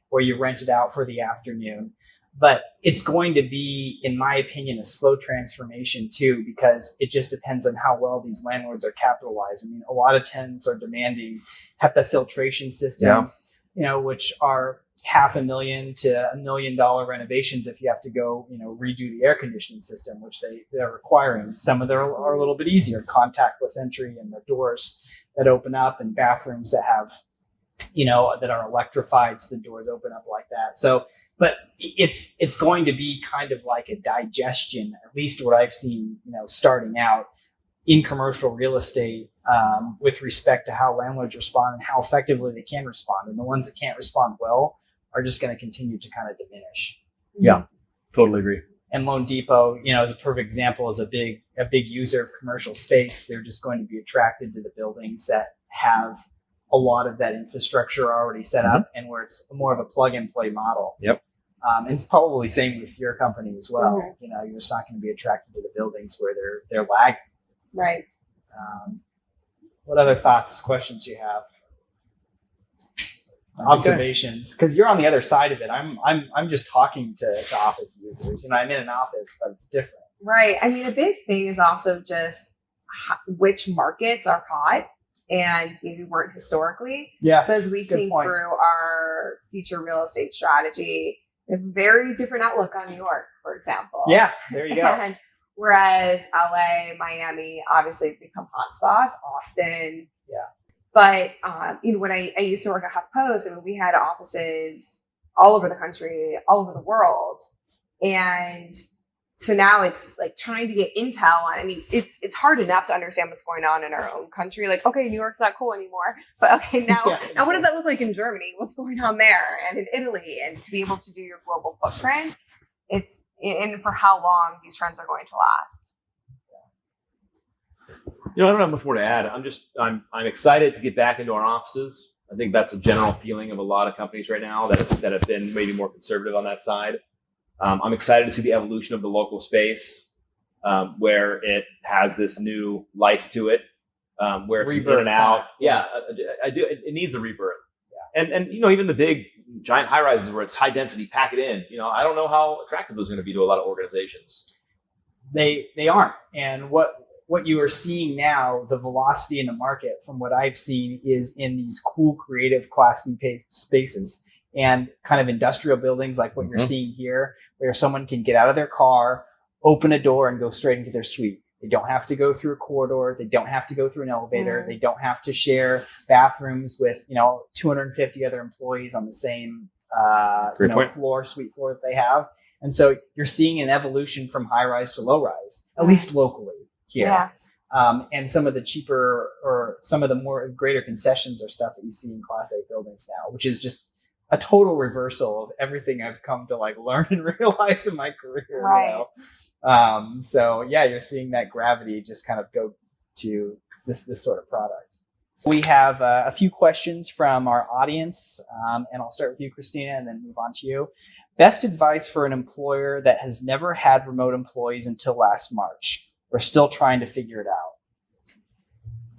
where you rent it out for the afternoon. But it's going to be, in my opinion, a slow transformation too, because it just depends on how well these landlords are capitalized. I mean, a lot of tenants are demanding HEPA filtration systems, which are $500,000 to $1 million renovations if you have to go, redo the air conditioning system, which they're requiring. Some of them are a little bit easier, contactless entry and the doors that open up and bathrooms that have, that are electrified, so the doors open up like that. So, but it's going to be kind of like a digestion, at least what I've seen, starting out in commercial real estate, with respect to how landlords respond and how effectively they can respond. And the ones that can't respond well are just going to continue to kind of diminish. Yeah, totally agree. And Loan Depot, is a perfect example, is a big user of commercial space. They're just going to be attracted to the buildings that have a lot of that infrastructure already set up, and where it's more of a plug and play model. Yep. And it's probably same with your company as well. You're just not going to be attracted to the buildings where they're lagging. Right. What other thoughts, questions you have? Observations, because you're on the other side of it. I'm just talking to office users. I'm in an office, but it's different. Right. I mean, a big thing is also just which markets are hot and maybe weren't historically. Yeah. So as we think point. through our future real estate strategy, a very different outlook on New York, for example. Yeah, there you go. And whereas LA, Miami, obviously have become hotspots, Austin. Yeah. But, when I used to work at HuffPost, we had offices all over the country, all over the world. And so now it's like trying to get intel on, it's hard enough to understand what's going on in our own country. Like, okay, New York's not cool anymore, but okay, now what does that look like in Germany? What's going on there? And in Italy, and to be able to do your global footprint, and for how long these trends are going to last. I don't have much more to add. I'm excited to get back into our offices. I think that's a general feeling of a lot of companies right now that have been maybe more conservative on that side. I'm excited to see the evolution of the local space, where it has this new life to it, where it's in and out. Yeah, I do. It needs a rebirth. Yeah. And even the big giant high rises where it's high density, pack it in. I don't know how attractive those are going to be to a lot of organizations. They aren't. And what you are seeing now, the velocity in the market from what I've seen is in these cool, creative Class B spaces and kind of industrial buildings like what you're seeing here, where someone can get out of their car, open a door, and go straight into their suite. They don't have to go through a corridor. They don't have to go through an elevator. They don't have to share bathrooms with 250 other employees on the same suite floor that they have. And so you're seeing an evolution from high rise to low rise, at least locally here. Yeah. And some of the cheaper or some of the more greater concessions are stuff that you see in Class A buildings now, which is just a total reversal of everything I've come to learn and realize in my career. Right. So you're seeing that gravity just kind of go to this sort of product. So we have a few questions from our audience, and I'll start with you, Christina, and then move on to you. Best advice for an employer that has never had remote employees until last March. We're still trying to figure it out.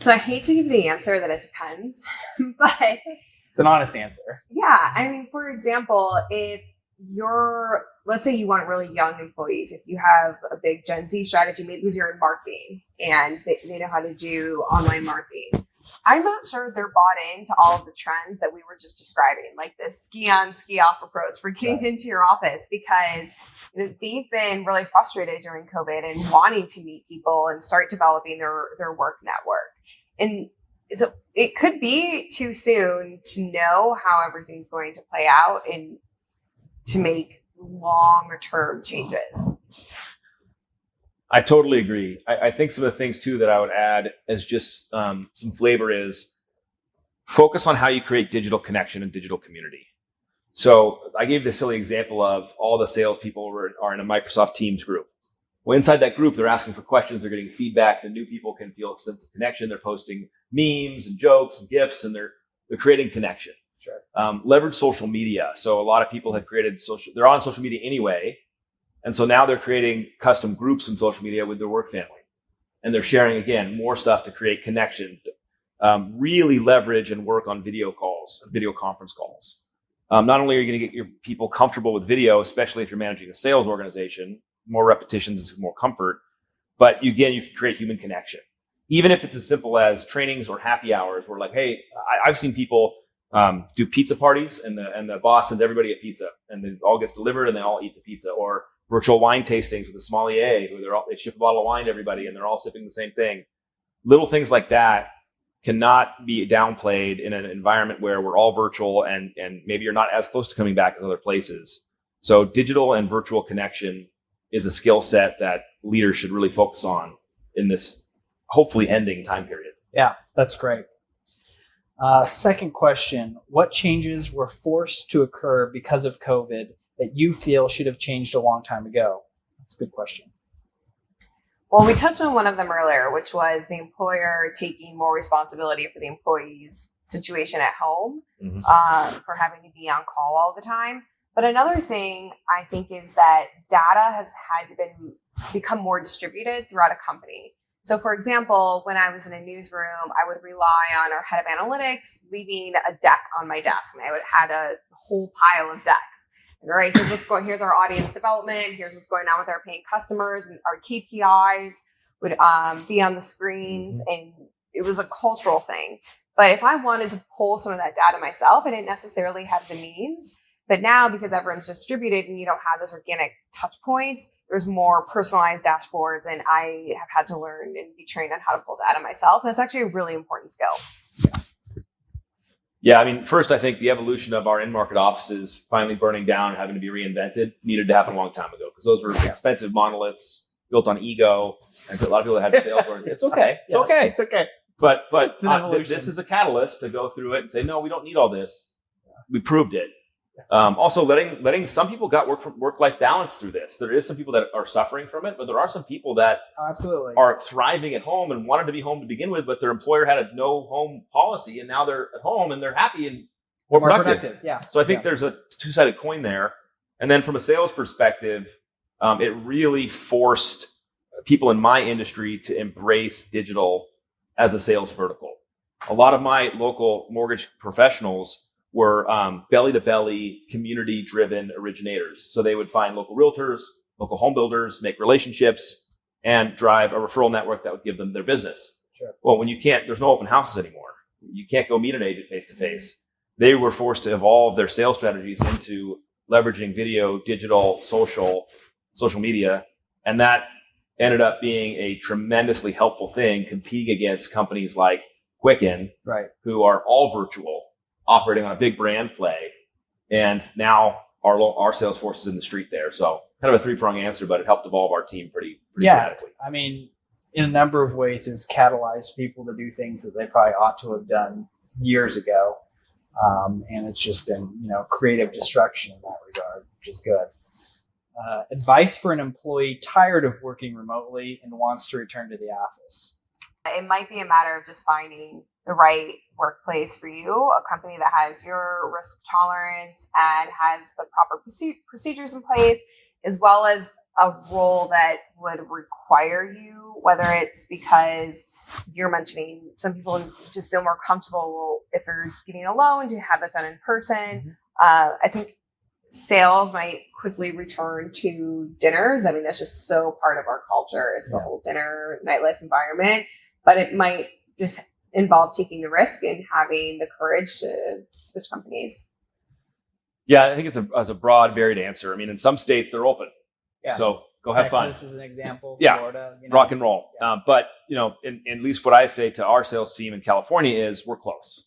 So I hate to give the answer that it depends, but it's an honest answer. Yeah. For example, if let's say you want really young employees, if you have a big Gen Z strategy, maybe because you're in marketing and they know how to do online marketing. I'm not sure they're bought into all of the trends that we were just describing, like this ski on, ski off approach for getting into your office, because they've been really frustrated during COVID and wanting to meet people and start developing their work network. And so it could be too soon to know how everything's going to play out and to make longer term changes. I totally agree. I think some of the things too that I would add as just some flavor is focus on how you create digital connection and digital community. So I gave the silly example of all the salespeople are in a Microsoft Teams group. Well, inside that group, they're asking for questions, they're getting feedback. The new people can feel a sense of connection. They're posting memes and jokes and GIFs, and they're creating connection. Sure. Leverage social media. So a lot of people have created they're on social media anyway. And so now they're creating custom groups in social media with their work family. And they're sharing, again, more stuff to create connection. Really leverage and work on video calls, video conference calls. Not only are you going to get your people comfortable with video, especially if you're managing a sales organization, more repetitions is more comfort, but you can create human connection. Even if it's as simple as trainings or happy hours, where like, hey, I've seen people do pizza parties, and the boss sends everybody a pizza, and it all gets delivered, and they all eat the pizza. Or virtual wine tastings with a sommelier, who they ship a bottle of wine to everybody, and they're all sipping the same thing. Little things like that cannot be downplayed in an environment where we're all virtual, and maybe you're not as close to coming back as other places. So digital and virtual connection is a skill set that leaders should really focus on in this hopefully ending time period. Yeah, that's great. Second question, what changes were forced to occur because of COVID that you feel should have changed a long time ago? That's a good question. Well, we touched on one of them earlier, which was the employer taking more responsibility for the employee's situation at home, for having to be on call all the time. But another thing I think is that data has had to become more distributed throughout a company. So for example, when I was in a newsroom, I would rely on our head of analytics leaving a deck on my desk, and I would had a whole pile of decks. All right, here's our audience development. Here's what's going on with our paying customers, and our KPIs would be on the screens, and it was a cultural thing. But if I wanted to pull some of that data myself, I didn't necessarily have the means. But now, because everyone's distributed and you don't have those organic touch points, there's more personalized dashboards, and I have had to learn and be trained on how to pull data myself. And that's actually a really important skill. Yeah, I mean, first, I think the evolution of our in-market offices finally burning down and having to be reinvented needed to happen a long time ago, because those were expensive monoliths built on ego, and a lot of people had sales orders. It's okay. It's okay. It's okay. But this is a catalyst to go through it and say, no, we don't need all this. We proved it. Also, letting some people got work-life balance through this. There is some people that are suffering from it, but there are some people that absolutely are thriving at home and wanted to be home to begin with, but their employer had a no home policy, and now they're at home and they're happy and more productive. Yeah. So I think there's a two-sided coin there. And then from a sales perspective, it really forced people in my industry to embrace digital as a sales vertical. A lot of my local mortgage professionals were belly-to-belly, community-driven originators. So they would find local realtors, local home builders, make relationships, and drive a referral network that would give them their business. Sure. Well, when there's no open houses anymore. You can't go meet an agent face-to-face. They were forced to evolve their sales strategies into leveraging video, digital, social media, and that ended up being a tremendously helpful thing competing against companies like Quicken, who are all virtual, operating on a big brand play, and now our sales force is in the street there. So kind of a three-pronged answer, but it helped evolve our team pretty dramatically. I mean, in a number of ways, it's catalyzed people to do things that they probably ought to have done years ago, and it's just been creative destruction in that regard, which is good. Advice for an employee tired of working remotely and wants to return to the office. It might be a matter of just finding the right workplace for you, a company that has your risk tolerance and has the proper procedures in place, as well as a role that would require you, whether it's because you're mentioning some people just feel more comfortable if you're getting a loan to have that done in person. I think sales might quickly return to dinners. I mean, that's just so part of our culture. It's the whole dinner, nightlife environment, but it might just involve taking the risk and having the courage to switch companies. Yeah, I think it's a broad, varied answer. I mean, in some states they're open, so go have fun. Texas is an example. Yeah, Florida, rock and roll. Yeah. But at least what I say to our sales team in California is we're close.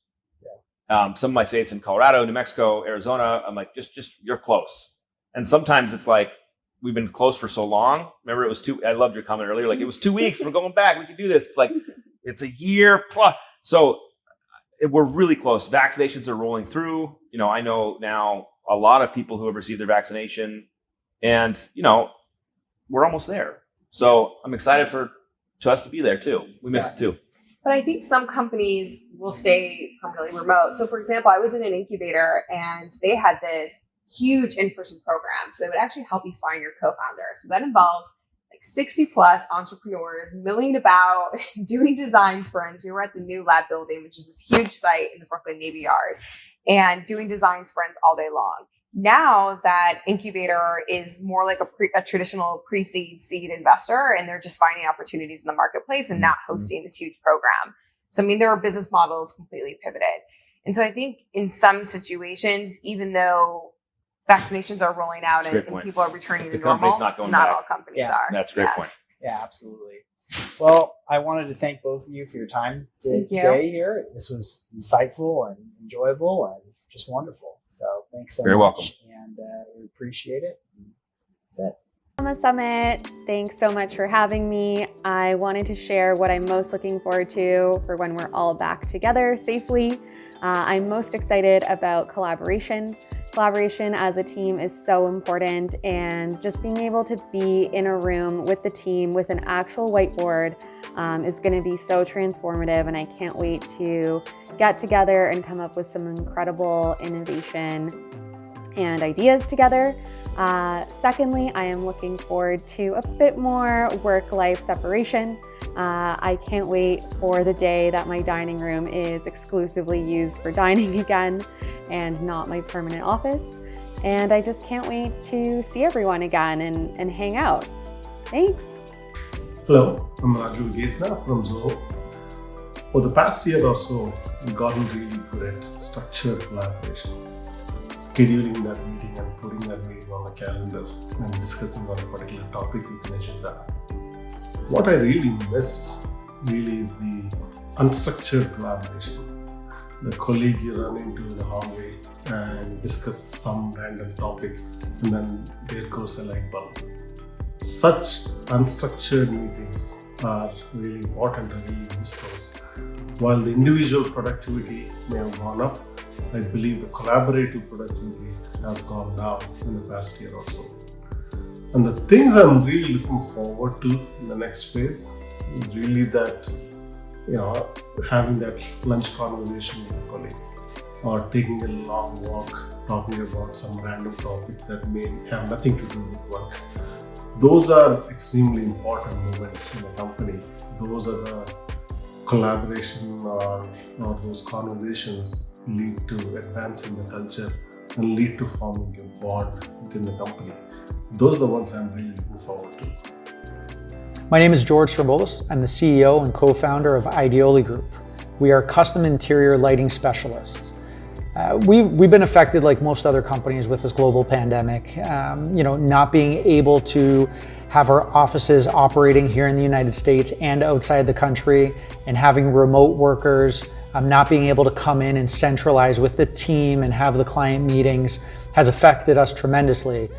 Yeah. Some of my states in Colorado, New Mexico, Arizona, I'm like, just you're close. And sometimes it's like we've been close for so long. Remember, I loved your comment earlier. Like, it was 2 weeks. We're going back. We can do this. It's like it's a year plus. So we're really close. Vaccinations are rolling through. I know now a lot of people who have received their vaccination, and we're almost there. So I'm excited for us to be there too. We miss it too. But I think some companies will stay permanently remote. So for example, I was in an incubator and they had this huge in-person program. So it would actually help you find your co-founder. So that involved 60 plus entrepreneurs milling about, doing design sprints. We were at the new lab building, which is this huge site in the Brooklyn Navy Yard. and doing design sprints all day long. Now that incubator is more like a traditional pre-seed seed investor, and they're just finding opportunities in the marketplace and not hosting this huge program. So, I mean, there are business models completely pivoted. And so I think in some situations, even though vaccinations are rolling out and people are returning to normal, not all companies are. That's a great point. Yeah, absolutely. Well, I wanted to thank both of you for your time today here. This was insightful and enjoyable and just wonderful. So thanks so much. Very welcome. And we appreciate it. That's it. Dilemma Summit, thanks so much for having me. I wanted to share what I'm most looking forward to for when we're all back together safely. I'm most excited about collaboration. Collaboration as a team is so important, and just being able to be in a room with the team with an actual whiteboard is going to be so transformative, and I can't wait to get together and come up with some incredible innovation and ideas together. Secondly, I am looking forward to a bit more work-life separation. I can't wait for the day that my dining room is exclusively used for dining again and not my permanent office. And I just can't wait to see everyone again and hang out. Thanks. Hello, I'm Raju Gesna from Zoho. For the past year or so, we've gotten really good at structured collaboration. Scheduling that meeting and putting that meeting on the calendar and discussing on a particular topic with an agenda. What I really miss is the unstructured collaboration. The colleague you run into in the hallway and discuss some random topic, and then there goes a light bulb. Such unstructured meetings are really important, and really miss those. While the individual productivity may have gone up, I believe the collaborative productivity has gone down in the past year or so. And the things I'm really looking forward to in the next phase is really that, having that lunch conversation with a colleague, or taking a long walk, talking about some random topic that may have nothing to do with work. Those are extremely important moments in a company. Those are the collaboration or those conversations lead to advancing the culture and lead to forming a bond within the company. Those are the ones I'm really looking forward to. My name is George Strombolis. I'm the CEO and co-founder of Ideoli Group. We are custom interior lighting specialists. We've been affected like most other companies with this global pandemic. Not being able to have our offices operating here in the United States and outside the country, and having remote workers, not being able to come in and centralize with the team and have the client meetings has affected us tremendously.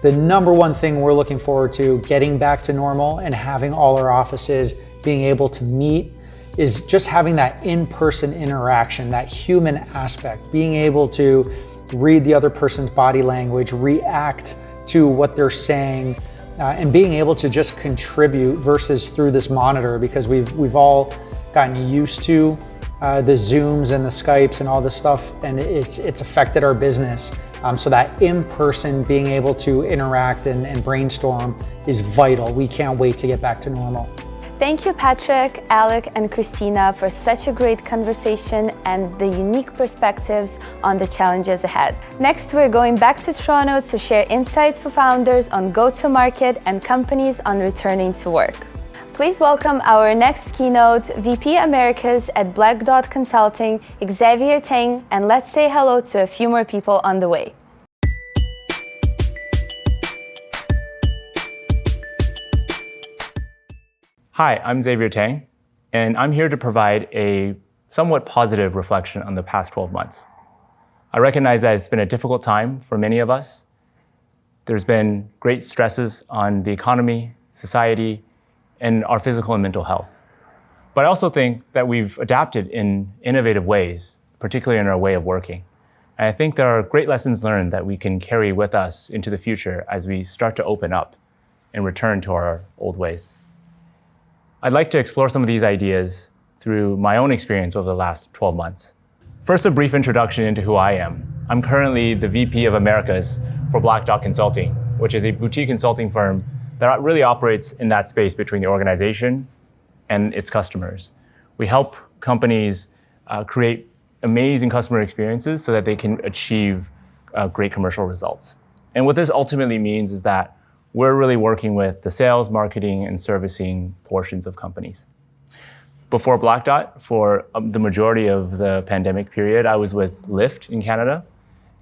The number one thing we're looking forward to getting back to normal and having all our offices being able to meet is just having that in-person interaction, that human aspect, being able to read the other person's body language, react to what they're saying, and being able to just contribute versus through this monitor, because we've all gotten used to the Zooms and the Skypes and all this stuff, and it's affected our business. So that in-person being able to interact and brainstorm is vital. We can't wait to get back to normal. Thank you, Patrick, Alec, and Christina for such a great conversation and the unique perspectives on the challenges ahead. Next, we're going back to Toronto to share insights for founders on go-to-market and companies on returning to work. Please welcome our next keynote, VP Americas at Black Dot Consulting, Xavier Tang, and let's say hello to a few more people on the way. Hi, I'm Xavier Tang, and I'm here to provide a somewhat positive reflection on the past 12 months. I recognize that it's been a difficult time for many of us. There's been great stresses on the economy, society, and our physical and mental health. But I also think that we've adapted in innovative ways, particularly in our way of working. And I think there are great lessons learned that we can carry with us into the future as we start to open up and return to our old ways. I'd like to explore some of these ideas through my own experience over the last 12 months. First, a brief introduction into who I am. I'm currently the VP of Americas for Black Dot Consulting, which is a boutique consulting firm that really operates in that space between the organization and its customers. We help companies create amazing customer experiences so that they can achieve great commercial results. And what this ultimately means is that we're really working with the sales, marketing, and servicing portions of companies. Before Black Dot, for the majority of the pandemic period, I was with Lyft in Canada.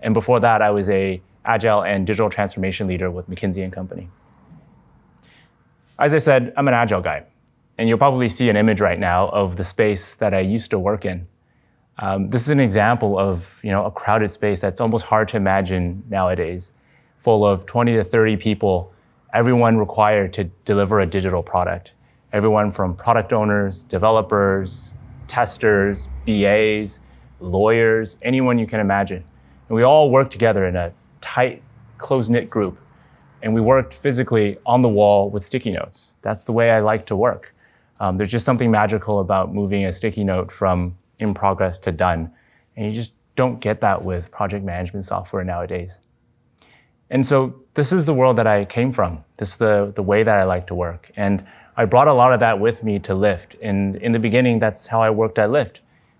And before that, I was a agile and digital transformation leader with McKinsey & Company. As I said, I'm an agile guy. And you'll probably see an image right now of the space that I used to work in. This is an example of a crowded space that's almost hard to imagine nowadays, full of 20 to 30 people, everyone required to deliver a digital product. Everyone from product owners, developers, testers, BAs, lawyers, anyone you can imagine. And we all worked together in a tight, close-knit group. And we worked physically on the wall with sticky notes. That's the way I like to work. There's just something magical about moving a sticky note from in progress to done. And you just don't get that with project management software nowadays. And so this is the world that I came from. This is the way that I like to work. And I brought a lot of that with me to Lyft. And in the beginning, that's how I worked at Lyft,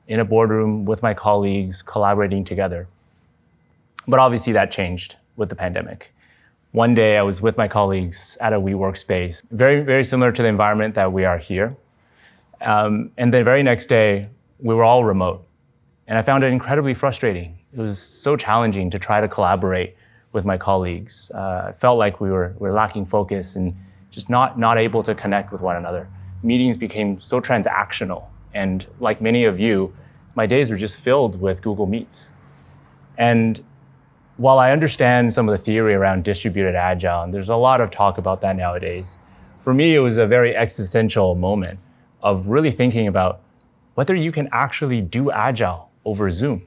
in a boardroom with my colleagues, collaborating together. But obviously that changed with the pandemic. One day I was with my colleagues at a WeWork space, very, very similar to the environment that we are here. And the very next day, we were all remote. And I found it incredibly frustrating. It was so challenging to try to collaborate with my colleagues. I felt like we were lacking focus and just not able to connect with one another. Meetings became so transactional. And like many of you, my days were just filled with Google Meets. And while I understand some of the theory around distributed agile, and there's a lot of talk about that nowadays, for me, it was a very existential moment of really thinking about whether you can actually do agile over Zoom.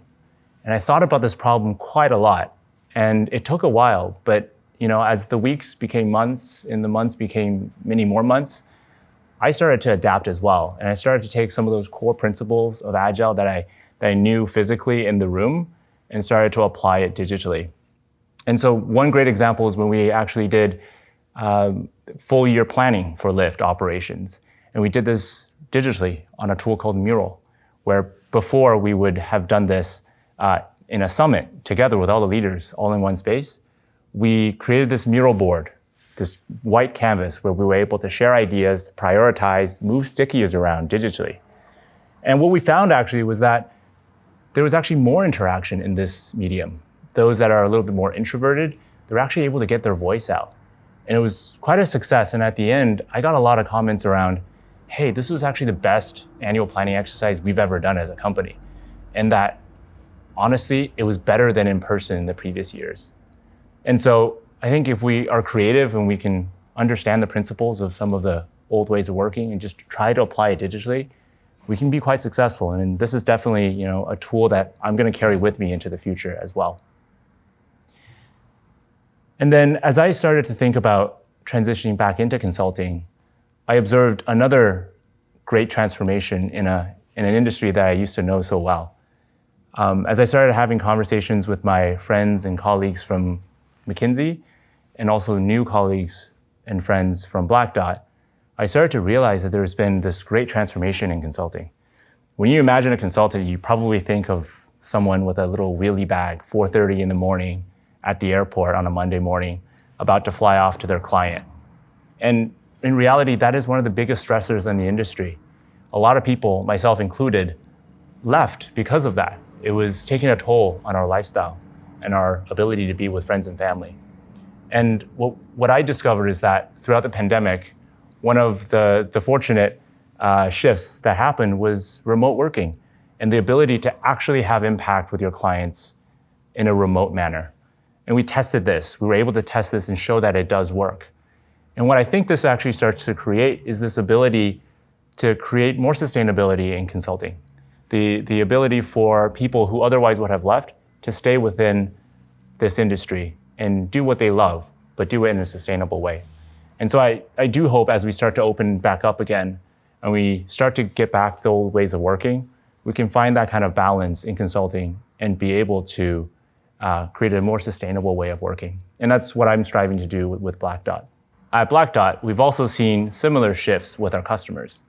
And I thought about this problem quite a lot. And it took a while, but as the weeks became months and the months became many more months, I started to adapt as well. And I started to take some of those core principles of agile that I knew physically in the room and started to apply it digitally. And so one great example is when we actually did full year planning for Lyft operations. And we did this digitally on a tool called Mural, where before we would have done this in a summit together with all the leaders all in one space. We created this mural board, this white canvas where we were able to share ideas, prioritize, move stickies around digitally. And what we found actually was that there was actually more interaction in this medium. Those that are a little bit more introverted, they're actually able to get their voice out. And it was quite a success. And at the end, I got a lot of comments around, hey, this was actually the best annual planning exercise we've ever done as a company. And that, honestly, it was better than in person in the previous years. And so I think if we are creative and we can understand the principles of some of the old ways of working and just try to apply it digitally, we can be quite successful. And this is definitely, a tool that I'm going to carry with me into the future as well. And then as I started to think about transitioning back into consulting, I observed another great transformation in an industry that I used to know so well. As I started having conversations with my friends and colleagues from McKinsey, and also new colleagues and friends from Black Dot, I started to realize that there's been this great transformation in consulting. When you imagine a consultant, you probably think of someone with a little wheelie bag, 4:30 in the morning at the airport on a Monday morning, about to fly off to their client. And in reality, that is one of the biggest stressors in the industry. A lot of people, myself included, left because of that. It was taking a toll on our lifestyle and our ability to be with friends and family. And what I discovered is that throughout the pandemic, one of the fortunate shifts that happened was remote working and the ability to actually have impact with your clients in a remote manner. And we tested this. We were able to test this and show that it does work. And what I think this actually starts to create is this ability to create more sustainability in consulting. The ability for people who otherwise would have left to stay within this industry and do what they love, but do it in a sustainable way. And so I do hope as we start to open back up again and we start to get back to the old ways of working, we can find that kind of balance in consulting and be able to create a more sustainable way of working. And that's what I'm striving to do with Black Dot. At Black Dot, we've also seen similar shifts with our customers.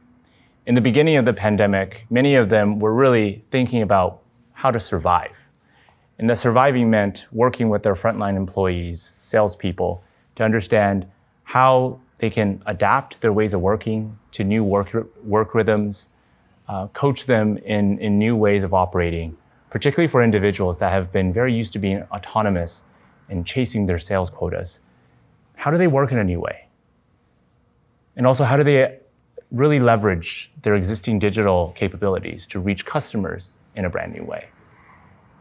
In the beginning of the pandemic, many of them were really thinking about how to survive. And the surviving meant working with their frontline employees, salespeople, to understand how they can adapt their ways of working to new work rhythms, coach them in new ways of operating, particularly for individuals that have been very used to being autonomous and chasing their sales quotas. How do they work in a new way? And also, how do they really leverage their existing digital capabilities to reach customers in a brand new way?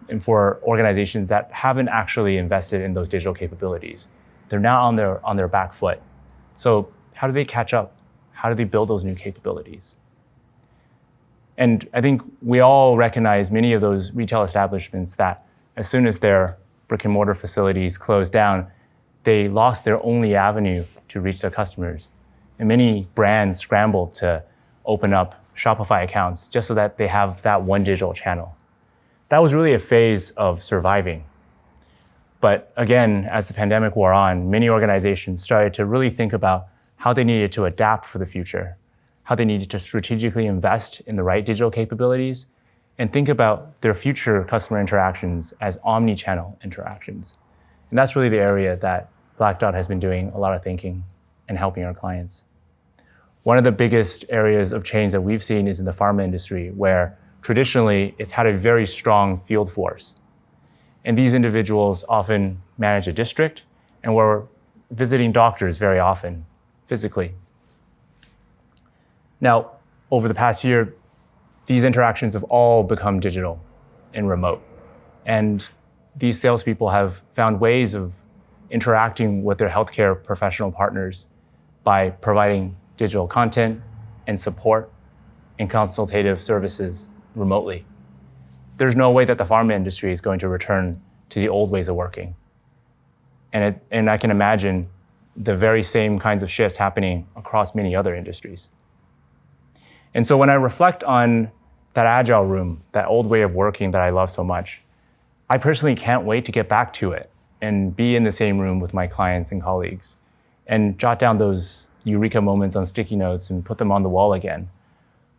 And for organizations that haven't actually invested in those digital capabilities, they're now on their back foot. So how do they catch up? How do they build those new capabilities? And I think we all recognize many of those retail establishments that as soon as their brick and mortar facilities closed down, they lost their only avenue to reach their customers. And many brands scrambled to open up Shopify accounts just so that they have that one digital channel. That was really a phase of surviving. But again, as the pandemic wore on, many organizations started to really think about how they needed to adapt for the future, how they needed to strategically invest in the right digital capabilities, and think about their future customer interactions as omni-channel interactions. And that's really the area that Black Dot has been doing a lot of thinking and helping our clients. One of the biggest areas of change that we've seen is in the pharma industry, where traditionally it's had a very strong field force. And these individuals often manage a district and were visiting doctors very often, physically. Now, over the past year, these interactions have all become digital and remote. And these salespeople have found ways of interacting with their healthcare professional partners by providing digital content and support and consultative services remotely. There's no way that the pharma industry is going to return to the old ways of working. And I can imagine the very same kinds of shifts happening across many other industries. And so when I reflect on that agile room, that old way of working that I love so much, I personally can't wait to get back to it and be in the same room with my clients and colleagues and jot down those eureka moments on sticky notes and put them on the wall again.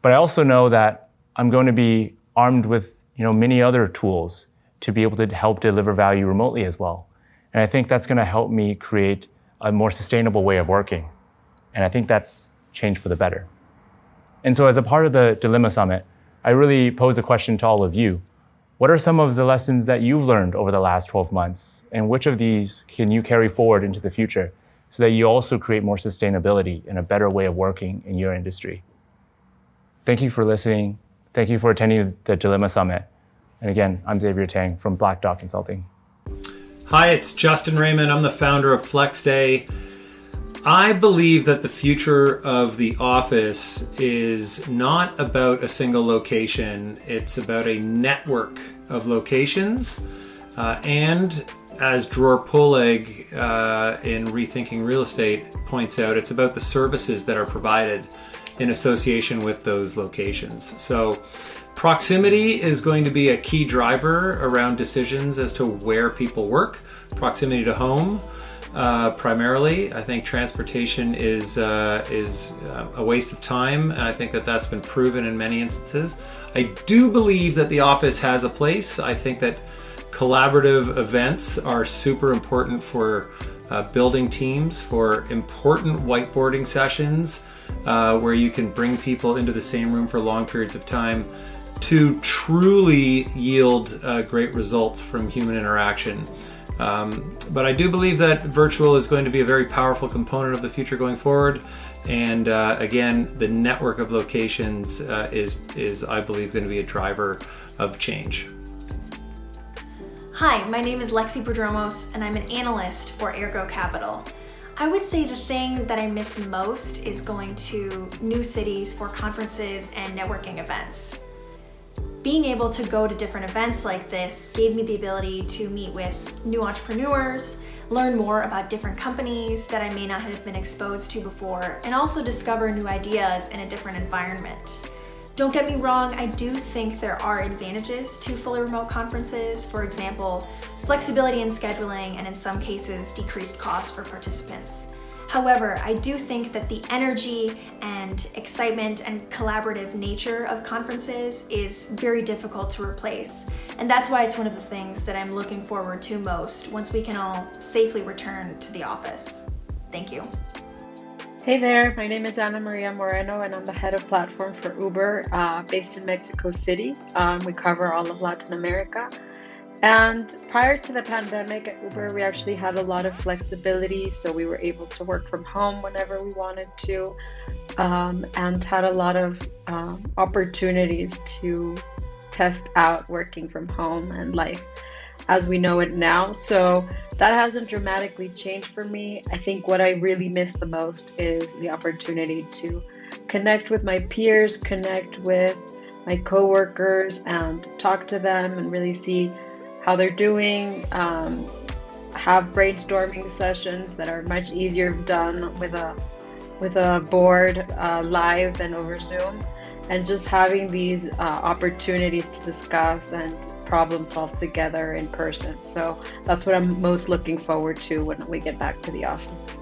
But I also know that I'm going to be armed with many other tools to be able to help deliver value remotely as well. And I think that's going to help me create a more sustainable way of working. And I think that's changed for the better. And so as a part of the Dilemma Summit, I really pose a question to all of you. What are some of the lessons that you've learned over the last 12 months? And which of these can you carry forward into the future so that you also create more sustainability and a better way of working in your industry? Thank you for listening. Thank you for attending the Dilemma Summit. And again, I'm Xavier Tang from Black Dot Consulting. Hi, it's Justin Raymond. I'm the founder of FlexDay. I believe that the future of the office is not about a single location. It's about a network of locations. And as Dror Poleg in Rethinking Real Estate points out, it's about the services that are provided in association with those locations. So proximity is going to be a key driver around decisions as to where people work. Proximity to home. Primarily, I think transportation is a waste of time, and I think that that's been proven in many instances. I do believe that the office has a place. I think that collaborative events are super important for building teams, for important whiteboarding sessions where you can bring people into the same room for long periods of time to truly yield great results from human interaction. But I do believe that virtual is going to be a very powerful component of the future going forward. And again, the network of locations is, I believe, going to be a driver of change. Hi, my name is Lexi Prodromos, and I'm an analyst for Ergo Capital. I would say the thing that I miss most is going to new cities for conferences and networking events. Being able to go to different events like this gave me the ability to meet with new entrepreneurs, learn more about different companies that I may not have been exposed to before, and also discover new ideas in a different environment. Don't get me wrong, I do think there are advantages to fully remote conferences. For example, flexibility in scheduling and in some cases decreased costs for participants. However, I do think that the energy and excitement and collaborative nature of conferences is very difficult to replace. And that's why it's one of the things that I'm looking forward to most once we can all safely return to the office. Thank you. Hey there, my name is Ana Maria Moreno and I'm the head of platform for Uber based in Mexico City. We cover all of Latin America. And prior to the pandemic at Uber, we actually had a lot of flexibility. So we were able to work from home whenever we wanted to and had a lot of opportunities to test out working from home and life as we know it now. So that hasn't dramatically changed for me. I think what I really miss the most is the opportunity to connect with my peers, connect with my coworkers and talk to them and really see how they're doing, have brainstorming sessions that are much easier done with a board live than over Zoom, and just having these opportunities to discuss and problem solve together in person. So that's what I'm most looking forward to when we get back to the office.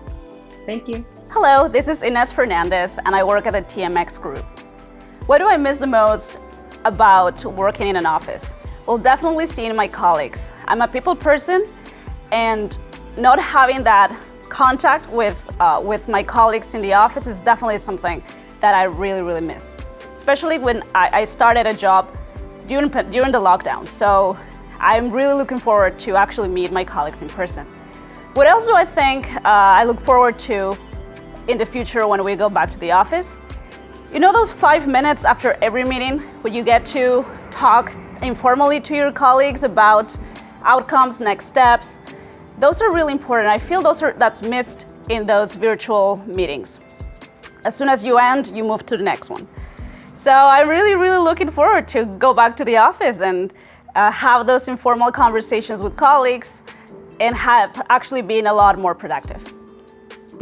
Thank you. Hello, this is Ines Fernandez and I work at the TMX Group. What do I miss the most about working in an office? Well, definitely seeing my colleagues. I'm a people person and not having that contact with my colleagues in the office is definitely something that I really miss. Especially when I started a job during the lockdown. So I'm really looking forward to actually meet my colleagues in person. What else do I think I look forward to in the future when we go back to the office? You know those 5 minutes after every meeting when you get to talk informally to your colleagues about outcomes, next steps? Those are really important. I feel that's missed in those virtual meetings. As soon as you end, you move to the next one. So I'm really looking forward to go back to the office and have those informal conversations with colleagues and have actually been a lot more productive.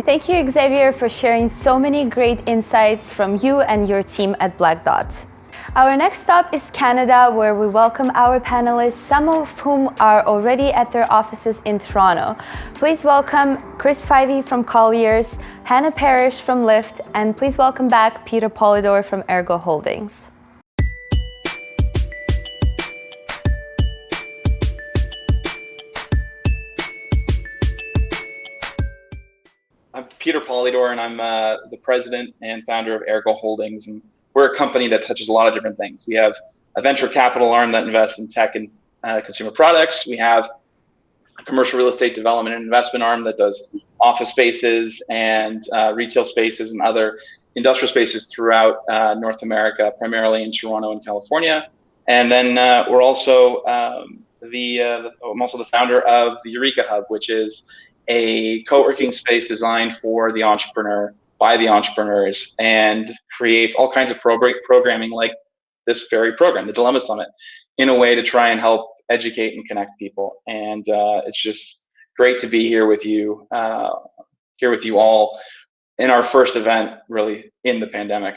Thank you, Xavier, for sharing so many great insights from you and your team at Black Dot. Our next stop is Canada, where we welcome our panelists, some of whom are already at their offices in Toronto. Please welcome Chris Fivey from Colliers, Hannah Parrish from Lyft, and please welcome back Peter Polidor from Ergo Holdings. I'm Peter Polidor, and I'm the president and founder of Ergo Holdings. And we're a company that touches a lot of different things. We have a venture capital arm that invests in tech and consumer products. We have a commercial real estate development and investment arm that does office spaces and retail spaces and other industrial spaces throughout North America, primarily in Toronto and California. And then we're also I'm also the founder of the Eureka Hub, which is a co-working space designed for the entrepreneur by the entrepreneurs and creates all kinds of programming like this very program, the Dilemma Summit, in a way to try and help educate and connect people. And it's just great to be here with you all in our first event, really, in the pandemic.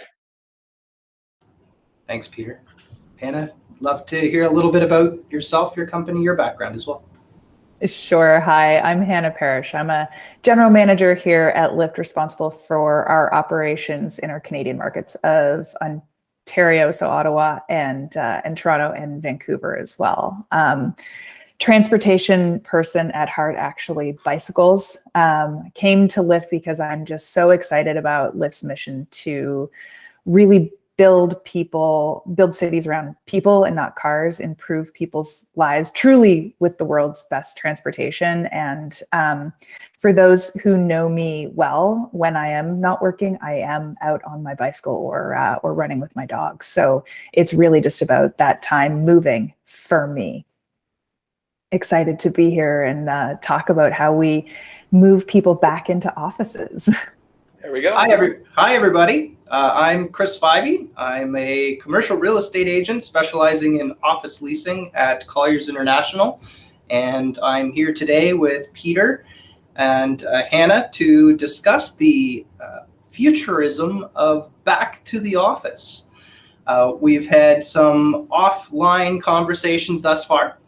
Thanks, Peter. Hannah, love to hear a little bit about yourself, your company, your background as well. Sure. Hi, I'm Hannah Parrish. I'm a general manager here at Lyft, responsible for our operations in our Canadian markets of Ontario, so Ottawa, and Toronto and Vancouver as well. Transportation person at heart, actually, bicycles. Came to Lyft because I'm just so excited about Lyft's mission to really build cities around people and not cars, improve people's lives truly with the world's best transportation. And for those who know me well, when I am not working, I am out on my bicycle or running with my dogs. So it's really just about that time moving for me. Excited to be here and talk about how we move people back into offices. There we go. Hi, everybody. I'm Chris Fivey. I'm a commercial real estate agent specializing in office leasing at Colliers International. And I'm here today with Peter and Hannah to discuss the futurism of back to the office. We've had some offline conversations thus far,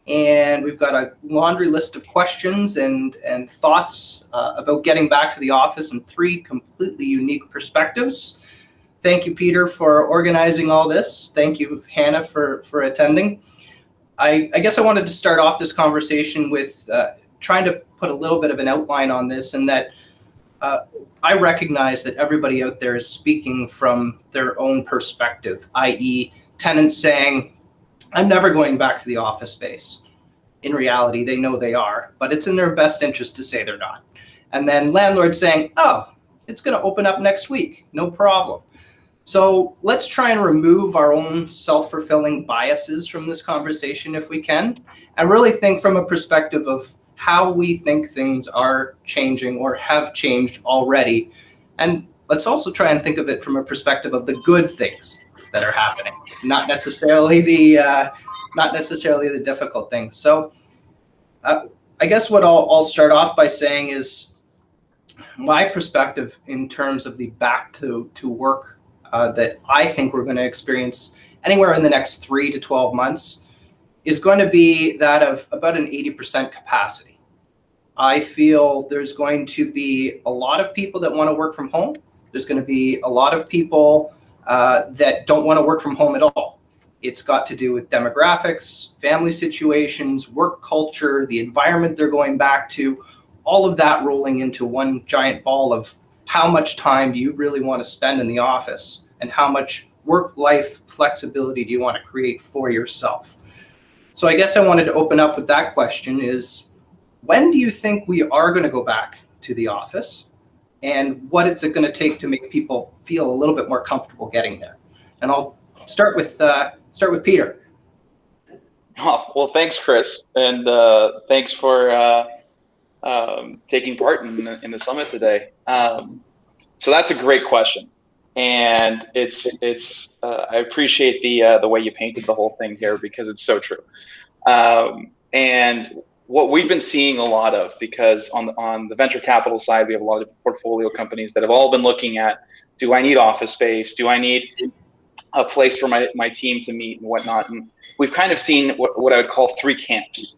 and we've got a laundry list of questions and thoughts about getting back to the office in 3 completely unique perspectives. Thank you, Peter, for organizing all this. Thank you, Hannah, for attending. I guess I wanted to start off this conversation with trying to put a little bit of an outline on this, and that I recognize that everybody out there is speaking from their own perspective, i.e. tenants saying, I'm never going back to the office space. In reality, they know they are, but it's in their best interest to say they're not. And then landlords saying, oh, it's going to open up next week, no problem. So let's try and remove our own self-fulfilling biases from this conversation if we can, and really think from a perspective of how we think things are changing or have changed already. And let's also try and think of it from a perspective of the good things that are happening, not necessarily the difficult things. So I guess what I'll start off by saying is my perspective in terms of the back to work that I think we're going to experience anywhere in the next 3 to 12 months is going to be that of about an 80% capacity. I feel there's going to be a lot of people that want to work from home. There's going to be a lot of people that don't want to work from home at all. It's got to do with demographics, family situations, work culture, the environment they're going back to, all of that rolling into one giant ball of how much time do you really want to spend in the office, and how much work-life flexibility do you want to create for yourself? So I guess I wanted to open up with that question is, when do you think we are going to go back to the office? And what is it going to take to make people feel a little bit more comfortable getting there? And I'll start with Peter. Oh, well, thanks, Chris, and thanks for taking part in the summit today. So that's a great question, and it's I appreciate the way you painted the whole thing here, because it's so true. And what we've been seeing a lot of, because on the venture capital side, we have a lot of portfolio companies that have all been looking at, do I need office space? Do I need a place for my team to meet and whatnot? And we've kind of seen what I would call 3 camps.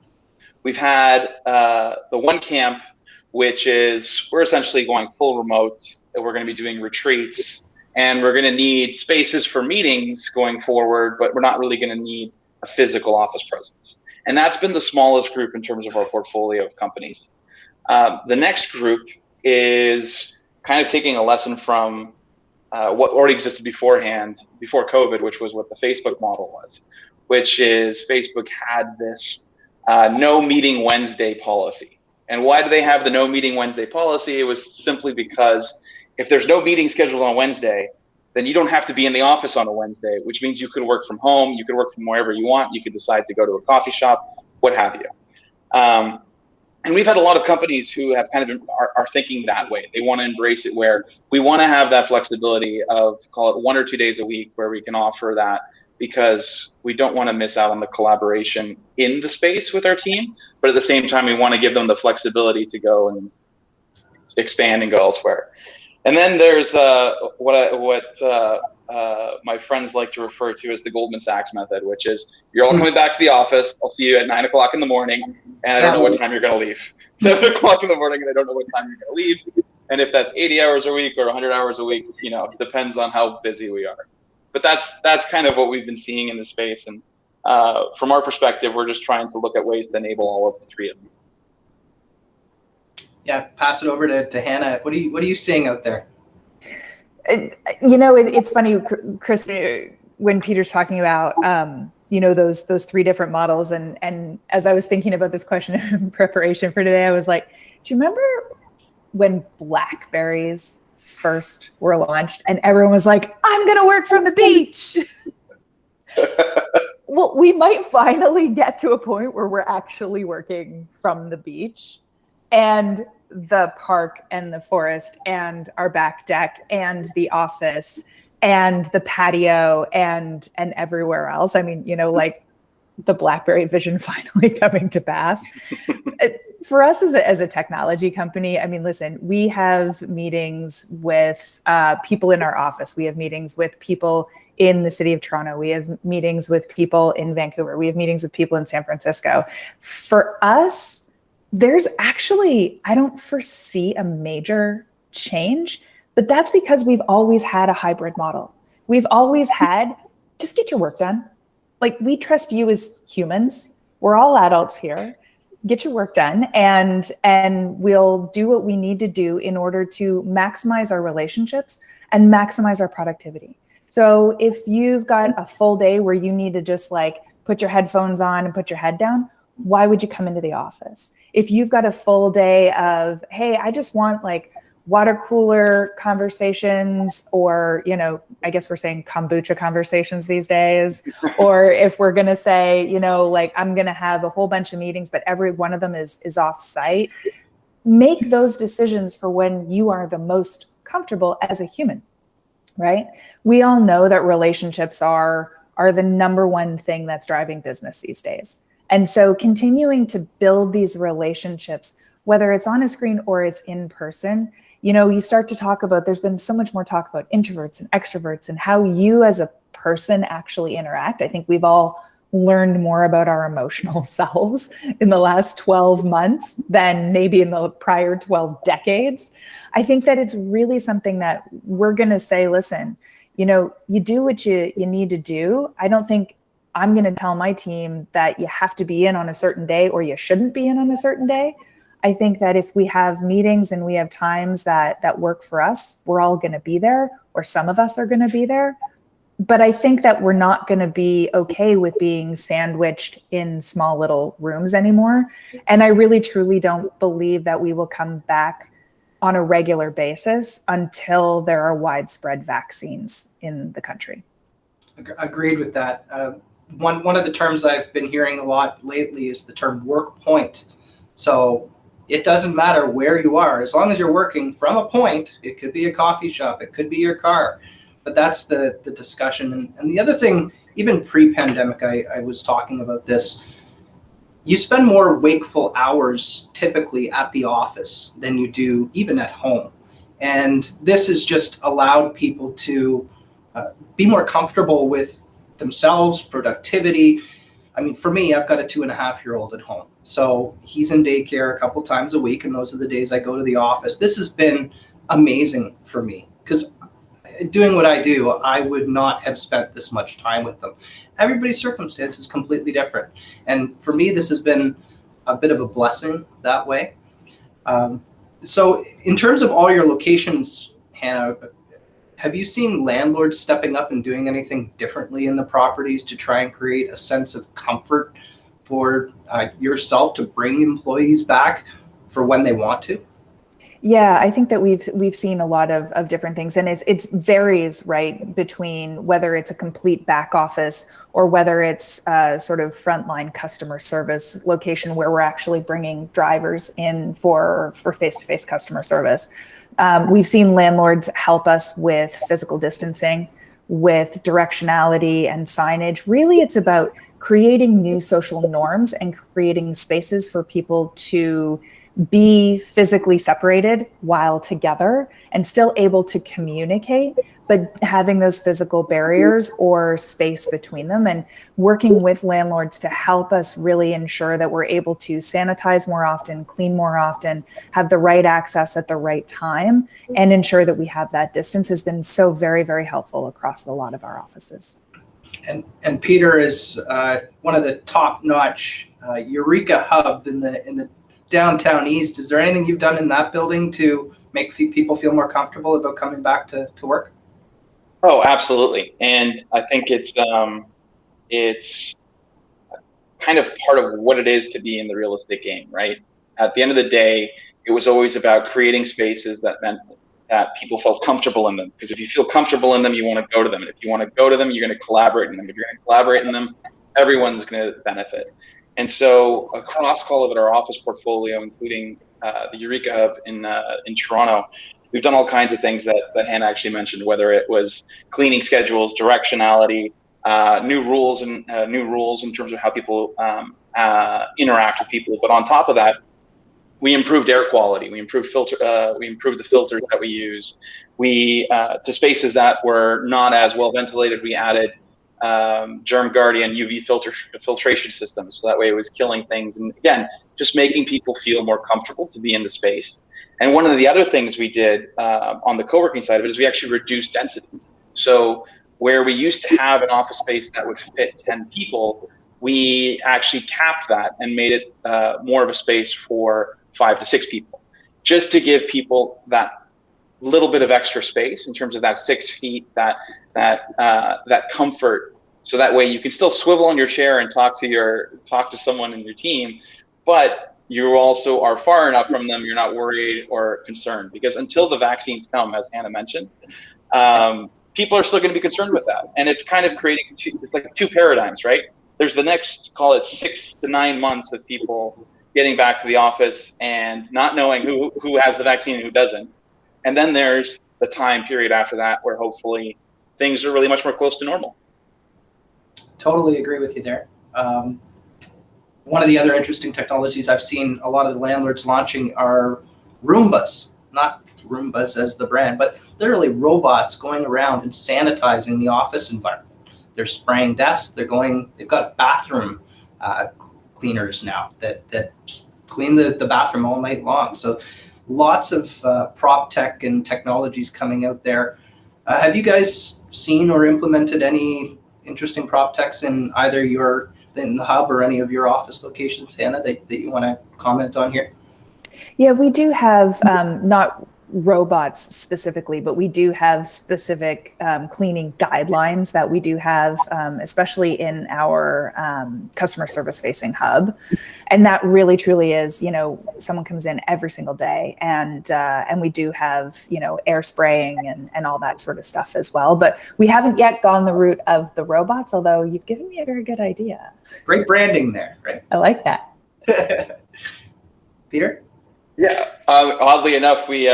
We've had the one camp, which is we're essentially going full remote, and we're going to be doing retreats, and we're going to need spaces for meetings going forward, but we're not really going to need a physical office presence. And that's been the smallest group in terms of our portfolio of companies. The next group is kind of taking a lesson from what already existed beforehand, before COVID, which was what the Facebook model was, which is Facebook had this no meeting Wednesday policy. And why do they have the no meeting Wednesday policy? It was simply because if there's no meeting scheduled on Wednesday, then you don't have to be in the office on a Wednesday, which means you could work from home, you could work from wherever you want, you could decide to go to a coffee shop, what have you. And we've had a lot of companies who have kind of are thinking that way. They want to embrace it, where we want to have that flexibility of, call it 1 or 2 days a week, where we can offer that, because we don't want to miss out on the collaboration in the space with our team, but at the same time, we want to give them the flexibility to go and expand and go elsewhere. And then there's what my friends like to refer to as the Goldman Sachs method, which is you're all coming back to the office. I'll see you at 9 o'clock in the morning, and I don't know what time you're going to leave. 7 o'clock in the morning, and I don't know what time you're going to leave. And if that's 80 hours a week or 100 hours a week, depends on how busy we are. But that's kind of what we've been seeing in the space. And from our perspective, we're just trying to look at ways to enable all of the 3 of them. Yeah, pass it over to Hannah. What are you seeing out there? It's funny, Chris, when Peter's talking about those 3 different models, and as I was thinking about this question in preparation for today, I was like, do you remember when Blackberries first were launched and everyone was like, I'm gonna work from the beach? Well, we might finally get to a point where we're actually working from the beach, and the park and the forest and our back deck and the office and the patio and everywhere else. I mean, like the BlackBerry vision finally coming to pass. For us as a technology company, I mean, listen, we have meetings with people in our office. We have meetings with people in the city of Toronto. We have meetings with people in Vancouver. We have meetings with people in San Francisco. For us, there's actually, I don't foresee a major change, but that's because we've always had a hybrid model. We've always had, just get your work done. Like, we trust you as humans. We're all adults here. Get your work done, and we'll do what we need to do in order to maximize our relationships and maximize our productivity. So if you've got a full day where you need to just like put your headphones on and put your head down, why would you come into the office? If you've got a full day of, hey, I just want like water cooler conversations, or, you know, I guess we're saying kombucha conversations these days, or if we're going to say, you know, like, I'm going to have a whole bunch of meetings, but every one of them is off site, make those decisions for when you are the most comfortable as a human, right? We all know that relationships are the number one thing that's driving business these days. And so continuing to build these relationships, whether it's on a screen or it's in person, you know, you start to talk about, there's been so much more talk about introverts and extroverts and how you as a person actually interact. I think we've all learned more about our emotional selves in the last 12 months than maybe in the prior 12 decades. I think that it's really something that we're going to say, listen, you know, you do what you need to do. I don't think I'm going to tell my team that you have to be in on a certain day or you shouldn't be in on a certain day. I think that if we have meetings and we have times that work for us, we're all going to be there, or some of us are going to be there. But I think that we're not going to be okay with being sandwiched in small little rooms anymore. And I really, truly don't believe that we will come back on a regular basis until there are widespread vaccines in the country. Agreed with that. One of the terms I've been hearing a lot lately is the term work point. So it doesn't matter where you are, as long as you're working from a point. It could be a coffee shop, it could be your car, but that's the discussion. And the other thing, even pre-pandemic, I was talking about this, you spend more wakeful hours typically at the office than you do even at home. And this has just allowed people to be more comfortable with themselves, productivity. I mean, for me, I've got a 2.5-year-old at home. So he's in daycare a couple times a week, and those are the days I go to the office. This has been amazing for me, because doing what I do, I would not have spent this much time with them. Everybody's circumstance is completely different. And for me, this has been a bit of a blessing that way. So in terms of all your locations, Hannah, have you seen landlords stepping up and doing anything differently in the properties to try and create a sense of comfort for yourself to bring employees back for when they want to? Yeah, I think that we've seen a lot of different things, and it varies, right, between whether it's a complete back office or whether it's a sort of frontline customer service location where we're actually bringing drivers in for face-to-face customer service. We've seen landlords help us with physical distancing, with directionality and signage. Really, it's about creating new social norms and creating spaces for people to be physically separated while together and still able to communicate, but having those physical barriers or space between them, and working with landlords to help us really ensure that we're able to sanitize more often, clean more often, have the right access at the right time, and ensure that we have that distance has been so very, very helpful across a lot of our offices. And Peter is one of the top-notch Eureka hub in the downtown east. Is there anything you've done in that building to make people feel more comfortable about coming back to work? Oh, absolutely. And I think it's kind of part of what it is to be in the real estate game, right? At the end of the day, it was always about creating spaces that meant that people felt comfortable in them. Because if you feel comfortable in them, you want to go to them. And if you want to go to them, you're going to collaborate in them. If you're going to collaborate in them, everyone's going to benefit. And so across all of our office portfolio, including the Eureka Hub in Toronto, we've done all kinds of things that Hannah actually mentioned, whether it was cleaning schedules, directionality, new rules in terms of how people interact with people. But on top of that, we improved air quality. We improved we improved the filters that we use. We to spaces that were not as well ventilated, we added germ guardian UV filtration systems, so that way it was killing things, and again, just making people feel more comfortable to be in the space. And one of the other things we did on the co-working side of it is we actually reduced density. So where we used to have an office space that would fit 10 people, we actually capped that and made it more of a space for 5 to 6 people, just to give people that little bit of extra space in terms of that 6 feet, that comfort. So that way you can still swivel on your chair and talk to someone in your team, but you also are far enough from them, you're not worried or concerned. Because until the vaccines come, as Hannah mentioned, people are still going to be concerned with that. And it's kind of creating like two paradigms, right? There's the next, call it 6 to 9 months of people getting back to the office and not knowing who has the vaccine and who doesn't. And then there's the time period after that where hopefully things are really much more close to normal. Totally agree with you there. One of the other interesting technologies I've seen a lot of the landlords launching are Roombas, not Roombas as the brand, but literally robots going around and sanitizing the office environment. They're spraying desks. They've got bathroom cleaners now that clean the bathroom all night long. So lots of prop tech and technologies coming out there. Have you guys seen or implemented any interesting prop techs in either in the hub or any of your office locations, Hannah, that you want to comment on here? Yeah, we do have not robots specifically, but we do have specific cleaning guidelines that we do have, especially in our customer service facing hub. And that really truly is, someone comes in every single day, and we do have, air spraying and all that sort of stuff as well. But we haven't yet gone the route of the robots, although you've given me a very good idea. Great branding there, right? I like that. Peter? Yeah, oddly enough, we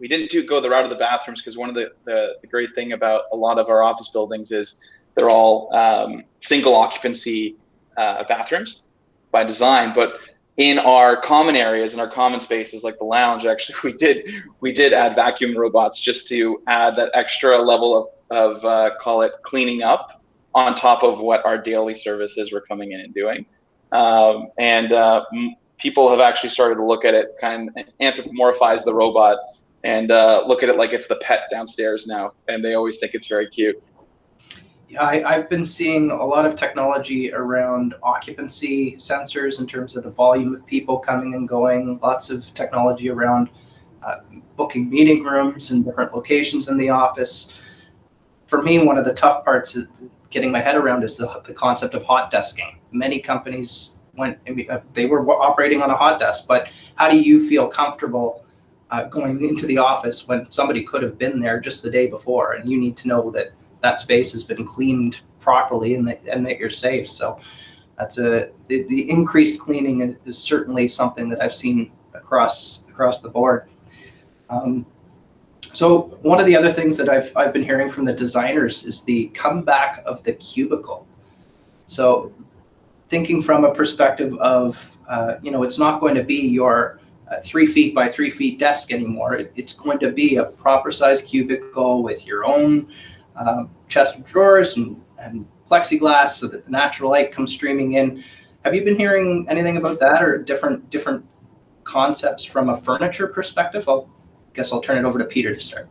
didn't go the route of the bathrooms, because one of the great thing about a lot of our office buildings is they're all single occupancy bathrooms by design. But in our common areas, in our common spaces like the lounge, actually we did add vacuum robots just to add that extra level of call it cleaning up on top of what our daily services were coming in and doing. People have actually started to look at it, kind of anthropomorphize the robot, and look at it like it's the pet downstairs now, and they always think it's very cute. Yeah, I've been seeing a lot of technology around occupancy sensors in terms of the volume of people coming and going, lots of technology around booking meeting rooms in different locations in the office. For me, one of the tough parts of getting my head around is the concept of hot desking. Many companies they were operating on a hot desk, but how do you feel comfortable going into the office when somebody could have been there just the day before, and you need to know that that space has been cleaned properly and that you're safe? So that's the increased cleaning is certainly something that I've seen across the board. So one of the other things that I've been hearing from the designers is the comeback of the cubicle. So thinking from a perspective of, it's not going to be your 3 feet by 3 feet desk anymore. It's going to be a proper size cubicle with your own chest of drawers and plexiglass so that the natural light comes streaming in. Have you been hearing anything about that, or different concepts from a furniture perspective? I guess I'll turn it over to Peter to start.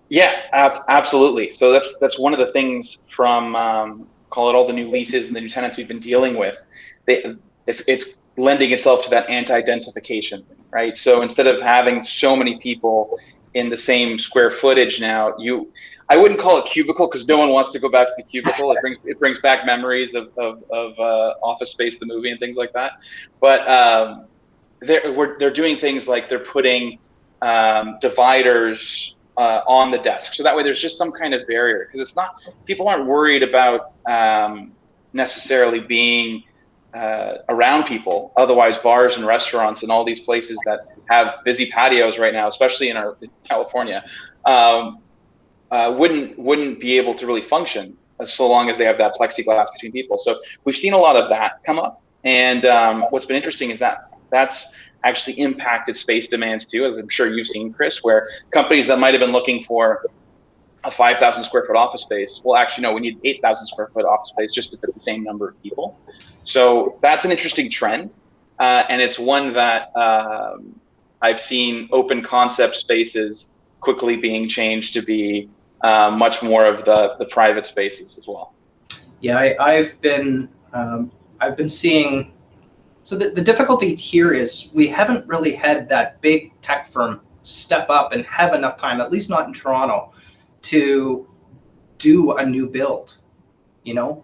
Yeah, absolutely. So that's one of the things from call it all the new leases and the new tenants we've been dealing with. It's lending itself to that anti-densification, right? So instead of having so many people in the same square footage now, I wouldn't call it cubicle, because no one wants to go back to the cubicle. It brings back memories of Office Space, the movie, and things like that. But they're doing things like they're putting dividers on the desk, so that way there's just some kind of barrier, because it's not, people aren't worried about necessarily being around people. Otherwise, bars and restaurants and all these places that have busy patios right now, especially in California, wouldn't be able to really function so long as they have that plexiglass between people. So we've seen a lot of that come up, and what's been interesting is that that's actually impacted space demands too, as I'm sure you've seen, Chris, where companies that might have been looking for a 5,000 square foot office space, well, actually, no, we need 8,000 square foot office space just to fit the same number of people. So that's an interesting trend. And it's one that I've seen open concept spaces quickly being changed to be much more of the private spaces as well. Yeah, I've been seeing. So the difficulty here is we haven't really had that big tech firm step up and have enough time, at least not in Toronto, to do a new build. You know,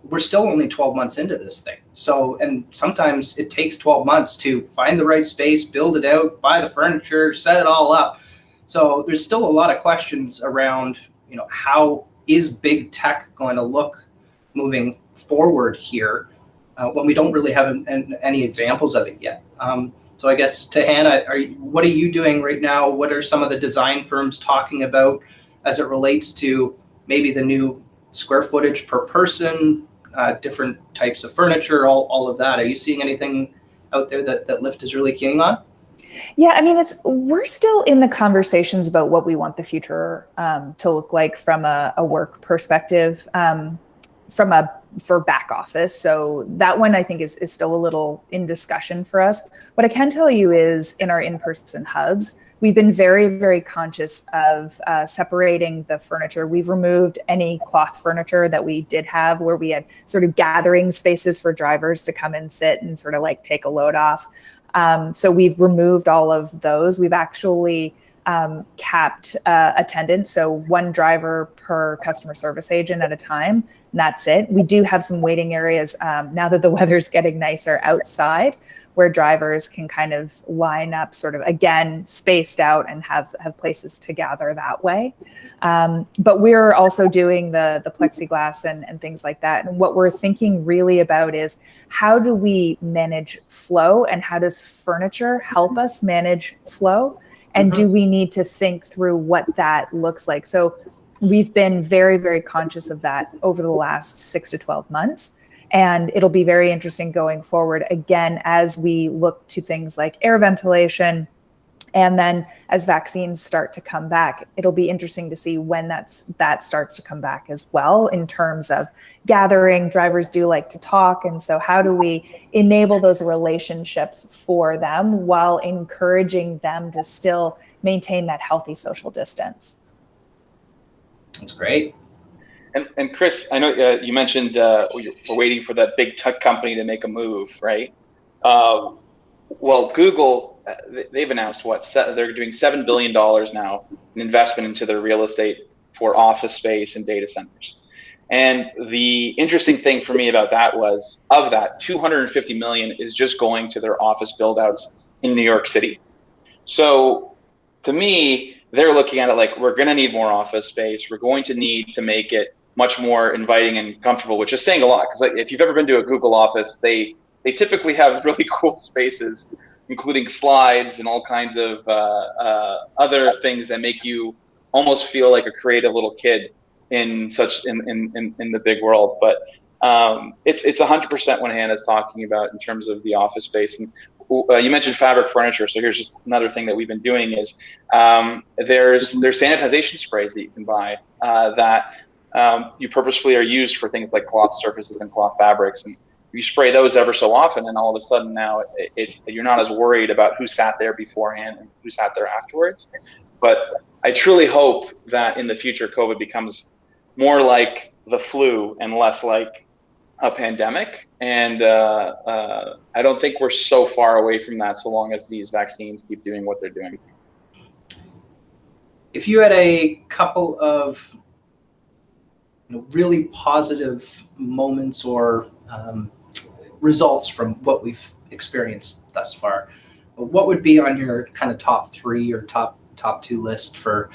we're still only 12 months into this thing. So, and sometimes it takes 12 months to find the right space, build it out, buy the furniture, set it all up. So there's still a lot of questions around, you know, how is big tech going to look moving forward here when we don't really have any examples of it yet. So I guess to Hannah, what are you doing right now? What are some of the design firms talking about as it relates to maybe the new square footage per person, different types of furniture, all of that? Are you seeing anything out there that Lyft is really keying on? Yeah, I mean, we're still in the conversations about what we want the future to look like from a work perspective, for back office. So that one I think is still a little in discussion for us. What I can tell you is in our in-person hubs, we've been very, very conscious of separating the furniture. We've removed any cloth furniture that we did have where we had sort of gathering spaces for drivers to come and sit and sort of like take a load off. So we've removed all of those. We've actually capped attendance. So one driver per customer service agent at a time. And that's it. We do have some waiting areas now that the weather's getting nicer outside, where drivers can kind of line up sort of, again, spaced out and have places to gather that way. But we're also doing the plexiglass and things like that. And what we're thinking really about is how do we manage flow and how does furniture help us manage flow? And do we need to think through what that looks like? So we've been very, very conscious of that over the last 6 to 12 months. And it'll be very interesting going forward, again, as we look to things like air ventilation. And then as vaccines start to come back, it'll be interesting to see when that starts to come back as well in terms of gathering. Drivers do like to talk. And so how do we enable those relationships for them while encouraging them to still maintain that healthy social distance? That's great. And Chris, I know you mentioned we're waiting for that big tech company to make a move, right? Well, Google, they've announced they're doing $7 billion now in investment into their real estate for office space and data centers. And the interesting thing for me about that was, of that, 250 million is just going to their office build outs in New York City. So to me, they're looking at it like, we're going to need more office space. We're going to need to make it much more inviting and comfortable, which is saying a lot. Because if you've ever been to a Google office, they typically have really cool spaces, including slides and all kinds of other things that make you almost feel like a creative little kid in the big world. But it's 100% what Hannah's talking about in terms of the office space. And you mentioned fabric furniture, so here's just another thing that we've been doing is there's sanitization sprays that you can buy that you purposefully are used for things like cloth surfaces and cloth fabrics, and you spray those ever so often, and all of a sudden now you're not as worried about who sat there beforehand and who sat there afterwards. But I truly hope that in the future COVID becomes more like the flu and less like a pandemic, and I don't think we're so far away from that so long as these vaccines keep doing what they're doing. If you had a couple of really positive moments or results from what we've experienced thus far, what would be on your kind of top 3 or top 2 list for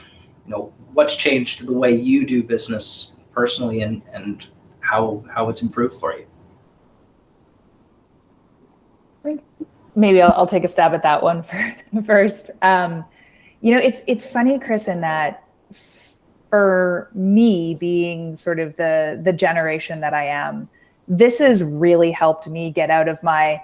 what's changed the way you do business personally and how it's improved for you? Maybe I'll take a stab at that one first. It's funny, Chris, in that for me, being sort of the generation that I am, this has really helped me get out of my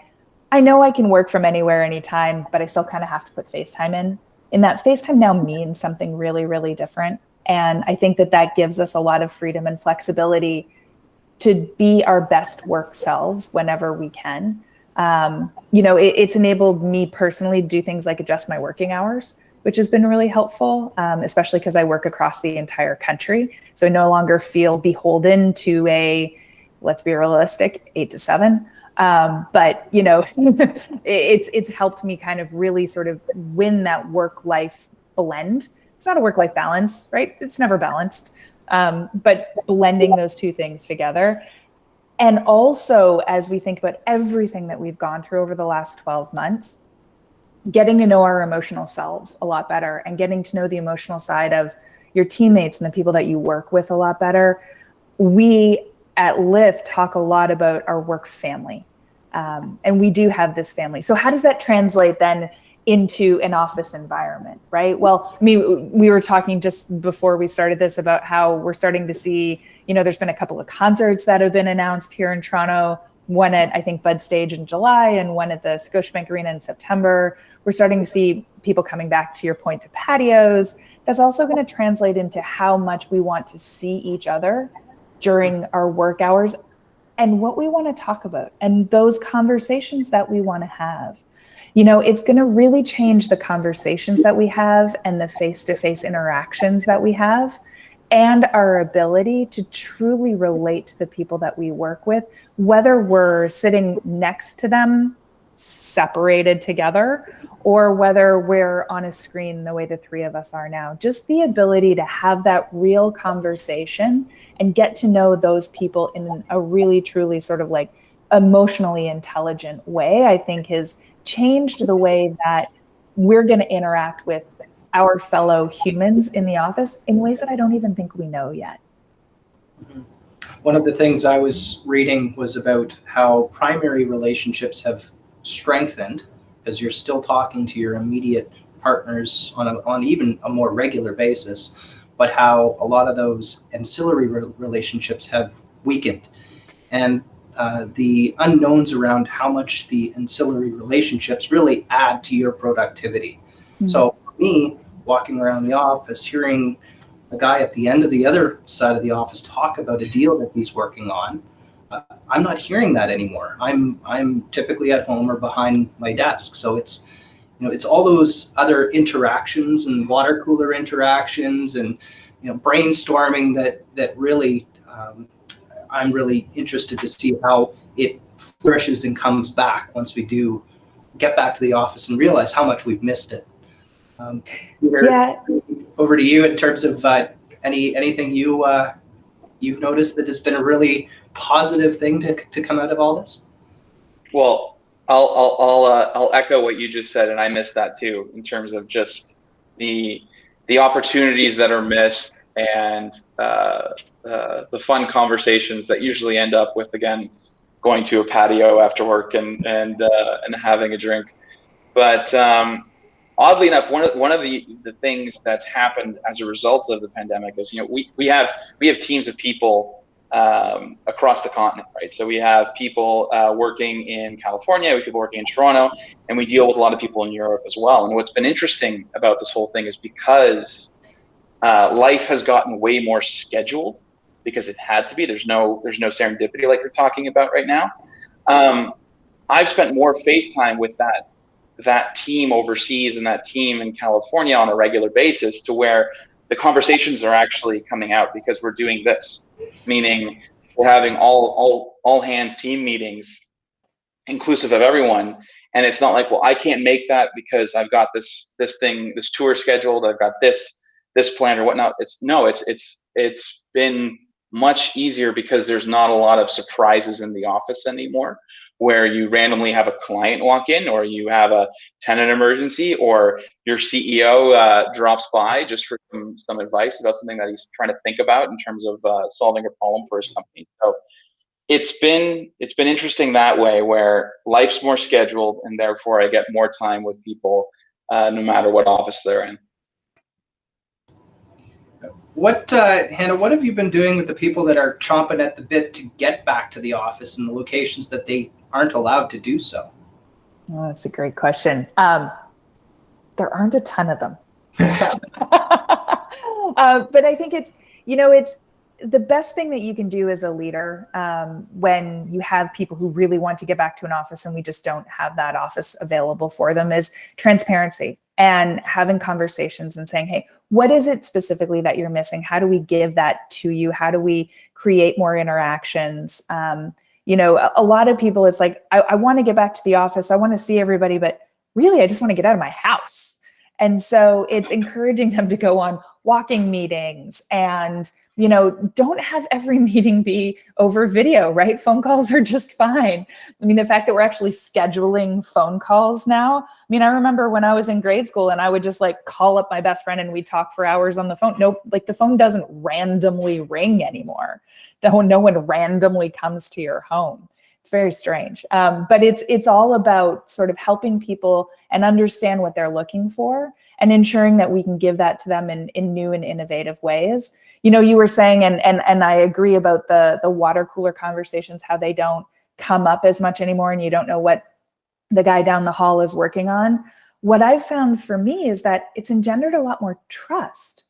I know I can work from anywhere, anytime, but I still kind of have to put FaceTime in. And that FaceTime now means something really, really different. And I think that that gives us a lot of freedom and flexibility to be our best work selves whenever we can. It's enabled me personally to do things like adjust my working hours, which has been really helpful, especially because I work across the entire country. So I no longer feel beholden to let's be realistic, 8 to 7. But it's helped me kind of really sort of win that work-life blend. It's not a work-life balance, right? It's never balanced, but blending those two things together. And also, as we think about everything that we've gone through over the last 12 months, getting to know our emotional selves a lot better and getting to know the emotional side of your teammates and the people that you work with a lot better. We at Lyft talk a lot about our work family. And we do have this family. So how does that translate then into an office environment, right? Well, I mean, we were talking just before we started this about how we're starting to see, there's been a couple of concerts that have been announced here in Toronto, one at, I think, Bud Stage in July and one at the Scotiabank Arena in September. We're starting to see people coming back, to your point, to patios. That's also going to translate into how much we want to see each other during our work hours and what we want to talk about and those conversations that we want to have. It's going to really change the conversations that we have and the face-to-face interactions that we have and our ability to truly relate to the people that we work with, whether we're sitting next to them, separated together, or whether we're on a screen the way the three of us are now. Just the ability to have that real conversation and get to know those people in a really, truly sort of like emotionally intelligent way, I think has changed the way that we're going to interact with our fellow humans in the office in ways that I don't even think we know yet. One of the things I was reading was about how primary relationships have strengthened because you're still talking to your immediate partners on even a more regular basis, but how a lot of those ancillary relationships have weakened. And the unknowns around how much the ancillary relationships really add to your productivity. Mm-hmm. So for me, walking around the office, hearing a guy at the end of the other side of the office talk about a deal that he's working on, I'm not hearing that anymore. I'm typically at home or behind my desk. So it's all those other interactions and water cooler interactions and brainstorming that really I'm really interested to see how it flourishes and comes back once we do get back to the office and realize how much we've missed it. Peter, over to you in terms of anything you've noticed that has been a really positive thing to come out of all this. Well, I'll echo what you just said, and I missed that too in terms of just the opportunities that are missed and the fun conversations that usually end up with, again, going to a patio after work and having a drink. But oddly enough, one of the things that's happened as a result of the pandemic is, we have teams of people across the continent, right? So we have people working in California, we have people working in Toronto, and we deal with a lot of people in Europe as well. And what's been interesting about this whole thing is because life has gotten way more scheduled because it had to be. There's no serendipity like you're talking about right now. I've spent more FaceTime with that team overseas and that team in California on a regular basis, to where the conversations are actually coming out because we're doing this, meaning we're having all hands team meetings inclusive of everyone. And it's not like, well, I can't make that because I've got this tour scheduled, I've got this plan or whatnot. It's been much easier because there's not a lot of surprises in the office anymore, where you randomly have a client walk in, or you have a tenant emergency, or your CEO drops by just for some advice about something that he's trying to think about in terms of solving a problem for his company. So it's been interesting that way, where life's more scheduled, and therefore I get more time with people no matter what office they're in. Hannah, what have you been doing with the people that are chomping at the bit to get back to the office in the locations that they aren't allowed to do so? Oh, that's a great question. There aren't a ton of them. But I think it's the best thing that you can do as a leader when you have people who really want to get back to an office and we just don't have that office available for them is transparency and having conversations and saying, hey, what is it specifically that you're missing? How do we give that to you? How do we create more interactions? A lot of people, it's like, I want to get back to the office. I want to see everybody, but really, I just want to get out of my house. And so it's encouraging them to go on walking meetings and, don't have every meeting be over video, right? Phone calls are just fine. I mean, the fact that we're actually scheduling phone calls now. I mean, I remember when I was in grade school and I would just call up my best friend and we'd talk for hours on the phone. Nope, the phone doesn't randomly ring anymore. No one randomly comes to your home. It's very strange. But it's all about sort of helping people and understand what they're looking for and ensuring that we can give that to them in new and innovative ways. You were saying, and I agree about the water cooler conversations, how they don't come up as much anymore and you don't know what the guy down the hall is working on. What I've found for me is that it's engendered a lot more trust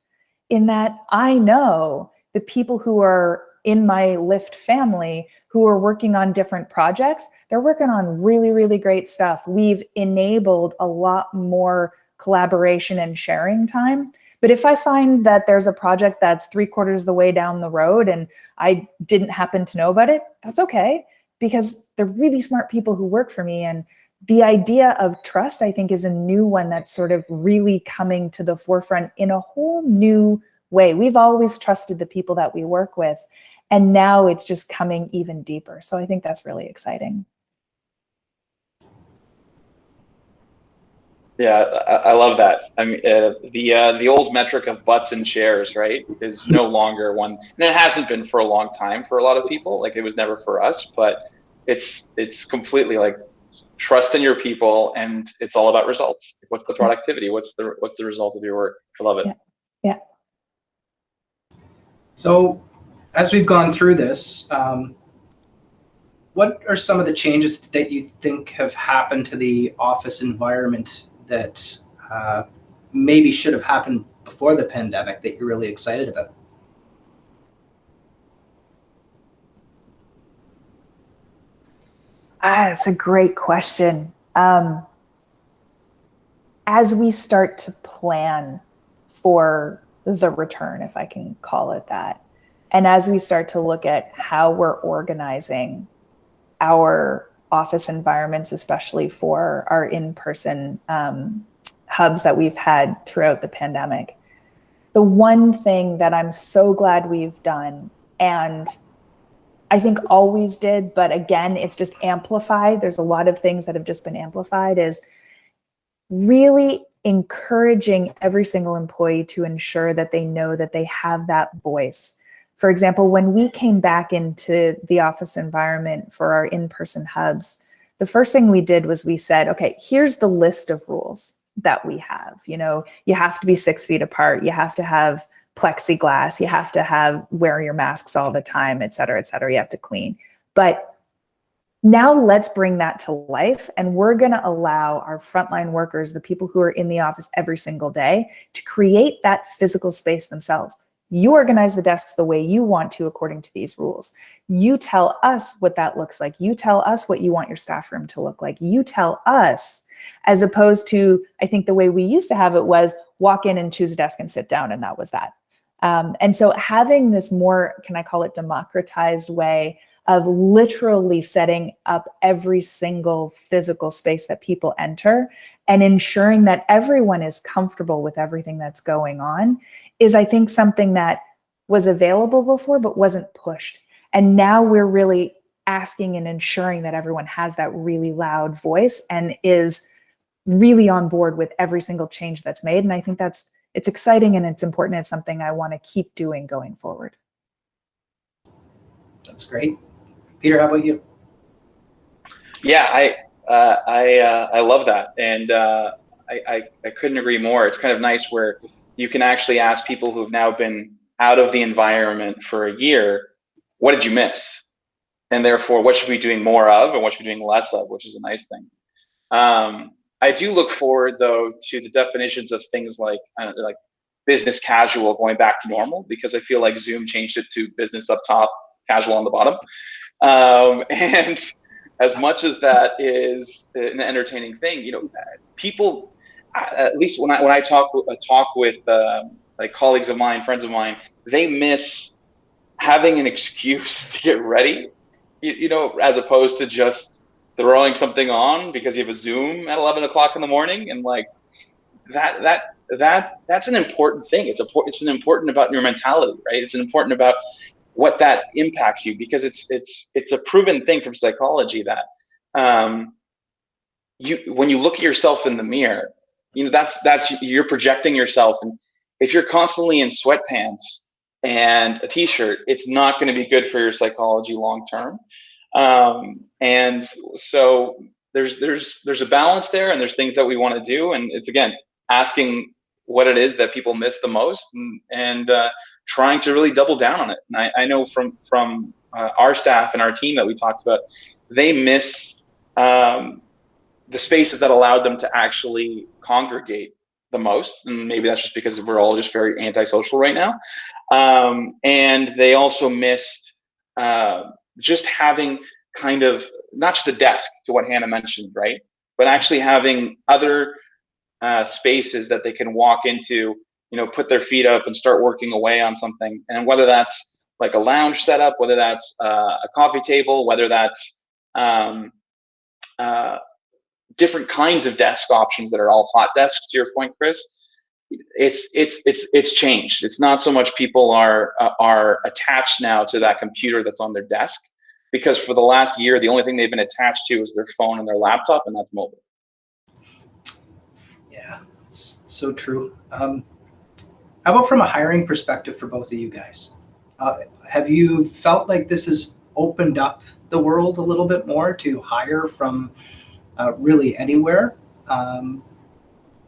in that I know the people who are in my Lyft family who are working on different projects, they're working on really, really great stuff. We've enabled a lot more collaboration and sharing time. But if I find that there's a project that's 3/4 of the way down the road and I didn't happen to know about it, that's okay, because they're really smart people who work for me. And the idea of trust, I think, is a new one that's sort of really coming to the forefront in a whole new way. We've always trusted the people that we work with, and now it's just coming even deeper. So I think that's really exciting. Yeah, I love that. I mean, the old metric of butts and chairs, right, is no longer one, and it hasn't been for a long time for a lot of people. It was never for us, but it's completely trust in your people, and it's all about results. What's the productivity? What's the result of your work? I love it. Yeah. So, as we've gone through this, what are some of the changes that you think have happened to the office environment that maybe should have happened before the pandemic that you're really excited about? It's a great question. As we start to plan for the return, if I can call it that, and as we start to look at how we're organizing our office environments, especially for our in-person hubs that we've had throughout the pandemic, the one thing that I'm so glad we've done, and I think always did, but again, it's just amplified. There's a lot of things that have just been amplified, is really encouraging every single employee to ensure that they know that they have that voice. For example, when we came back into the office environment for our in-person hubs, the first thing we did was we said, okay, here's the list of rules that we have. You have to be 6 feet apart. You have to have plexiglass. You have to wear your masks all the time, et cetera, et cetera. You have to clean. But now let's bring that to life. And we're going to allow our frontline workers, the people who are in the office every single day, to create that physical space themselves. You organize the desks the way you want to according to these rules. You tell us what that looks like. You tell us what you want your staff room to look like. You tell us, as opposed to, I think the way we used to have it was walk in and choose a desk and sit down, and that was that. And so having this more, can I call it, democratized way of literally setting up every single physical space that people enter and ensuring that everyone is comfortable with everything that's going on is, I think, something that was available before but wasn't pushed. And now we're really asking and ensuring that everyone has that really loud voice and is really on board with every single change that's made. And I think it's exciting and it's important. It's something I want to keep doing going forward. That's great. Peter, how about you? Yeah, I love that, and I couldn't agree more. It's kind of nice where you can actually ask people who've now been out of the environment for a year, what did you miss? And therefore, what should we be doing more of and what should we be doing less of, which is a nice thing. I do look forward, though, to the definitions of things like business casual going back to normal, because I feel like Zoom changed it to business up top, casual on the bottom. And as much as that is an entertaining thing, people, at least when I talk with like colleagues of mine, friends of mine, they miss having an excuse to get ready, as opposed to just throwing something on because you have a Zoom at 11 o'clock in the morning. And like that's an important thing. It's an important about your mentality, right? It's an important about what that impacts you, because it's a proven thing from psychology that when you look at yourself in the mirror, that's you're projecting yourself. And if you're constantly in sweatpants and a t-shirt, it's not going to be good for your psychology long term. And so there's a balance there, and there's things that we want to do, and it's again asking what it is that people miss the most, and trying to really double down on it. And I know from our staff and our team that we talked about, they miss the spaces that allowed them to actually congregate the most. And maybe that's just because we're all just very antisocial right now. And they also missed just having kind of not just a desk, to what Hannah mentioned, right? But actually having other spaces that they can walk into, put their feet up and start working away on something. And whether that's like a lounge setup, whether that's a coffee table, whether that's different kinds of desk options that are all hot desks, to your point, Chris, it's changed. It's not so much people are attached now to that computer that's on their desk, because for the last year, the only thing they've been attached to is their phone and their laptop, and that's mobile. Yeah, it's so true. How about from a hiring perspective for both of you guys? Have you felt like this has opened up the world a little bit more to hire from really anywhere?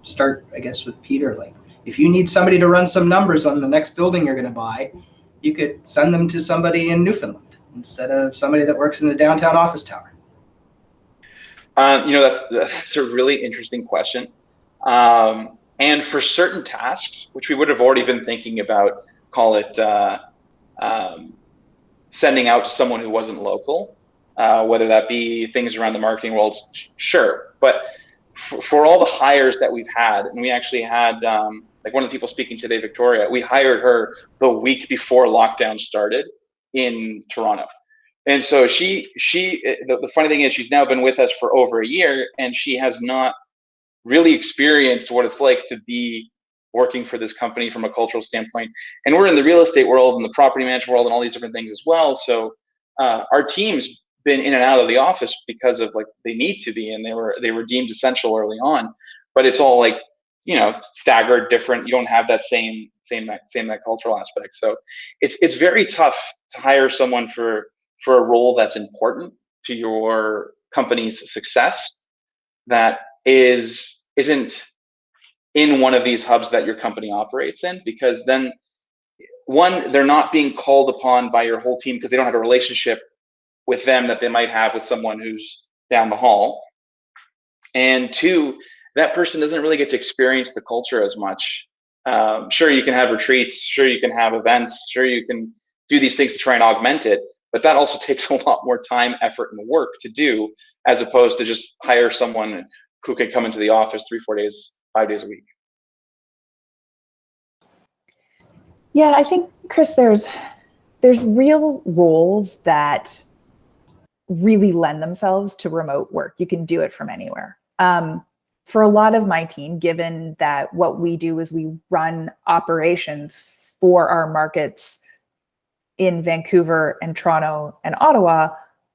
Start, I guess, with Peter. Like, if you need somebody to run some numbers on the next building you're going to buy, you could send them to somebody in Newfoundland instead of somebody that works in the downtown office tower. That's a really interesting question. And for certain tasks, which we would have already been thinking about, call it sending out to someone who wasn't local, whether that be things around the marketing world, sure. But for all the hires that we've had, and we actually had, like one of the people speaking today, Victoria, we hired her the week before lockdown started in Toronto. And so the funny thing is, she's now been with us for over a year, and she has not really experienced what it's like to be working for this company from a cultural standpoint. And we're in the real estate world and the property management world and all these different things as well. So our team's been in and out of the office because of like they need to be, and they were deemed essential early on. But it's all like, staggered, different. You don't have that same cultural aspect. So it's very tough to hire someone for a role that's important to your company's success that isn't in one of these hubs that your company operates in, because then one, they're not being called upon by your whole team because they don't have a relationship with them that they might have with someone who's down the hall. And two, that person doesn't really get to experience the culture as much. Sure, you can have retreats, sure you can have events, sure you can do these things to try and augment it, but that also takes a lot more time, effort, and work to do, as opposed to just hire someone who can come into the office 3-4 days, 5 days a week. Yeah, I think, Chris, there's real roles that really lend themselves to remote work. You can do it from anywhere. For a lot of my team, given that what we do is we run operations for our markets in Vancouver and Toronto and Ottawa,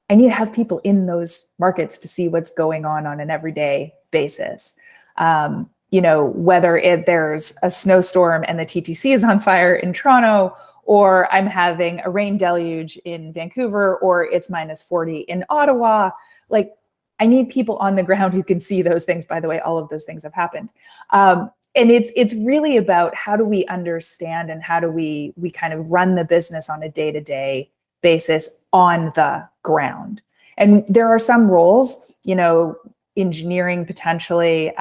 I need to have people in those markets to see what's going on an everyday basis. Whether there's a snowstorm and the TTC is on fire in Toronto, or I'm having a rain deluge in Vancouver, or it's -40 in Ottawa. Like, I need people on the ground who can see those things. By the way, all of those things have happened. And it's really about how do we understand and how do we kind of run the business on a day-to-day basis on the ground. And there are some roles, engineering, potentially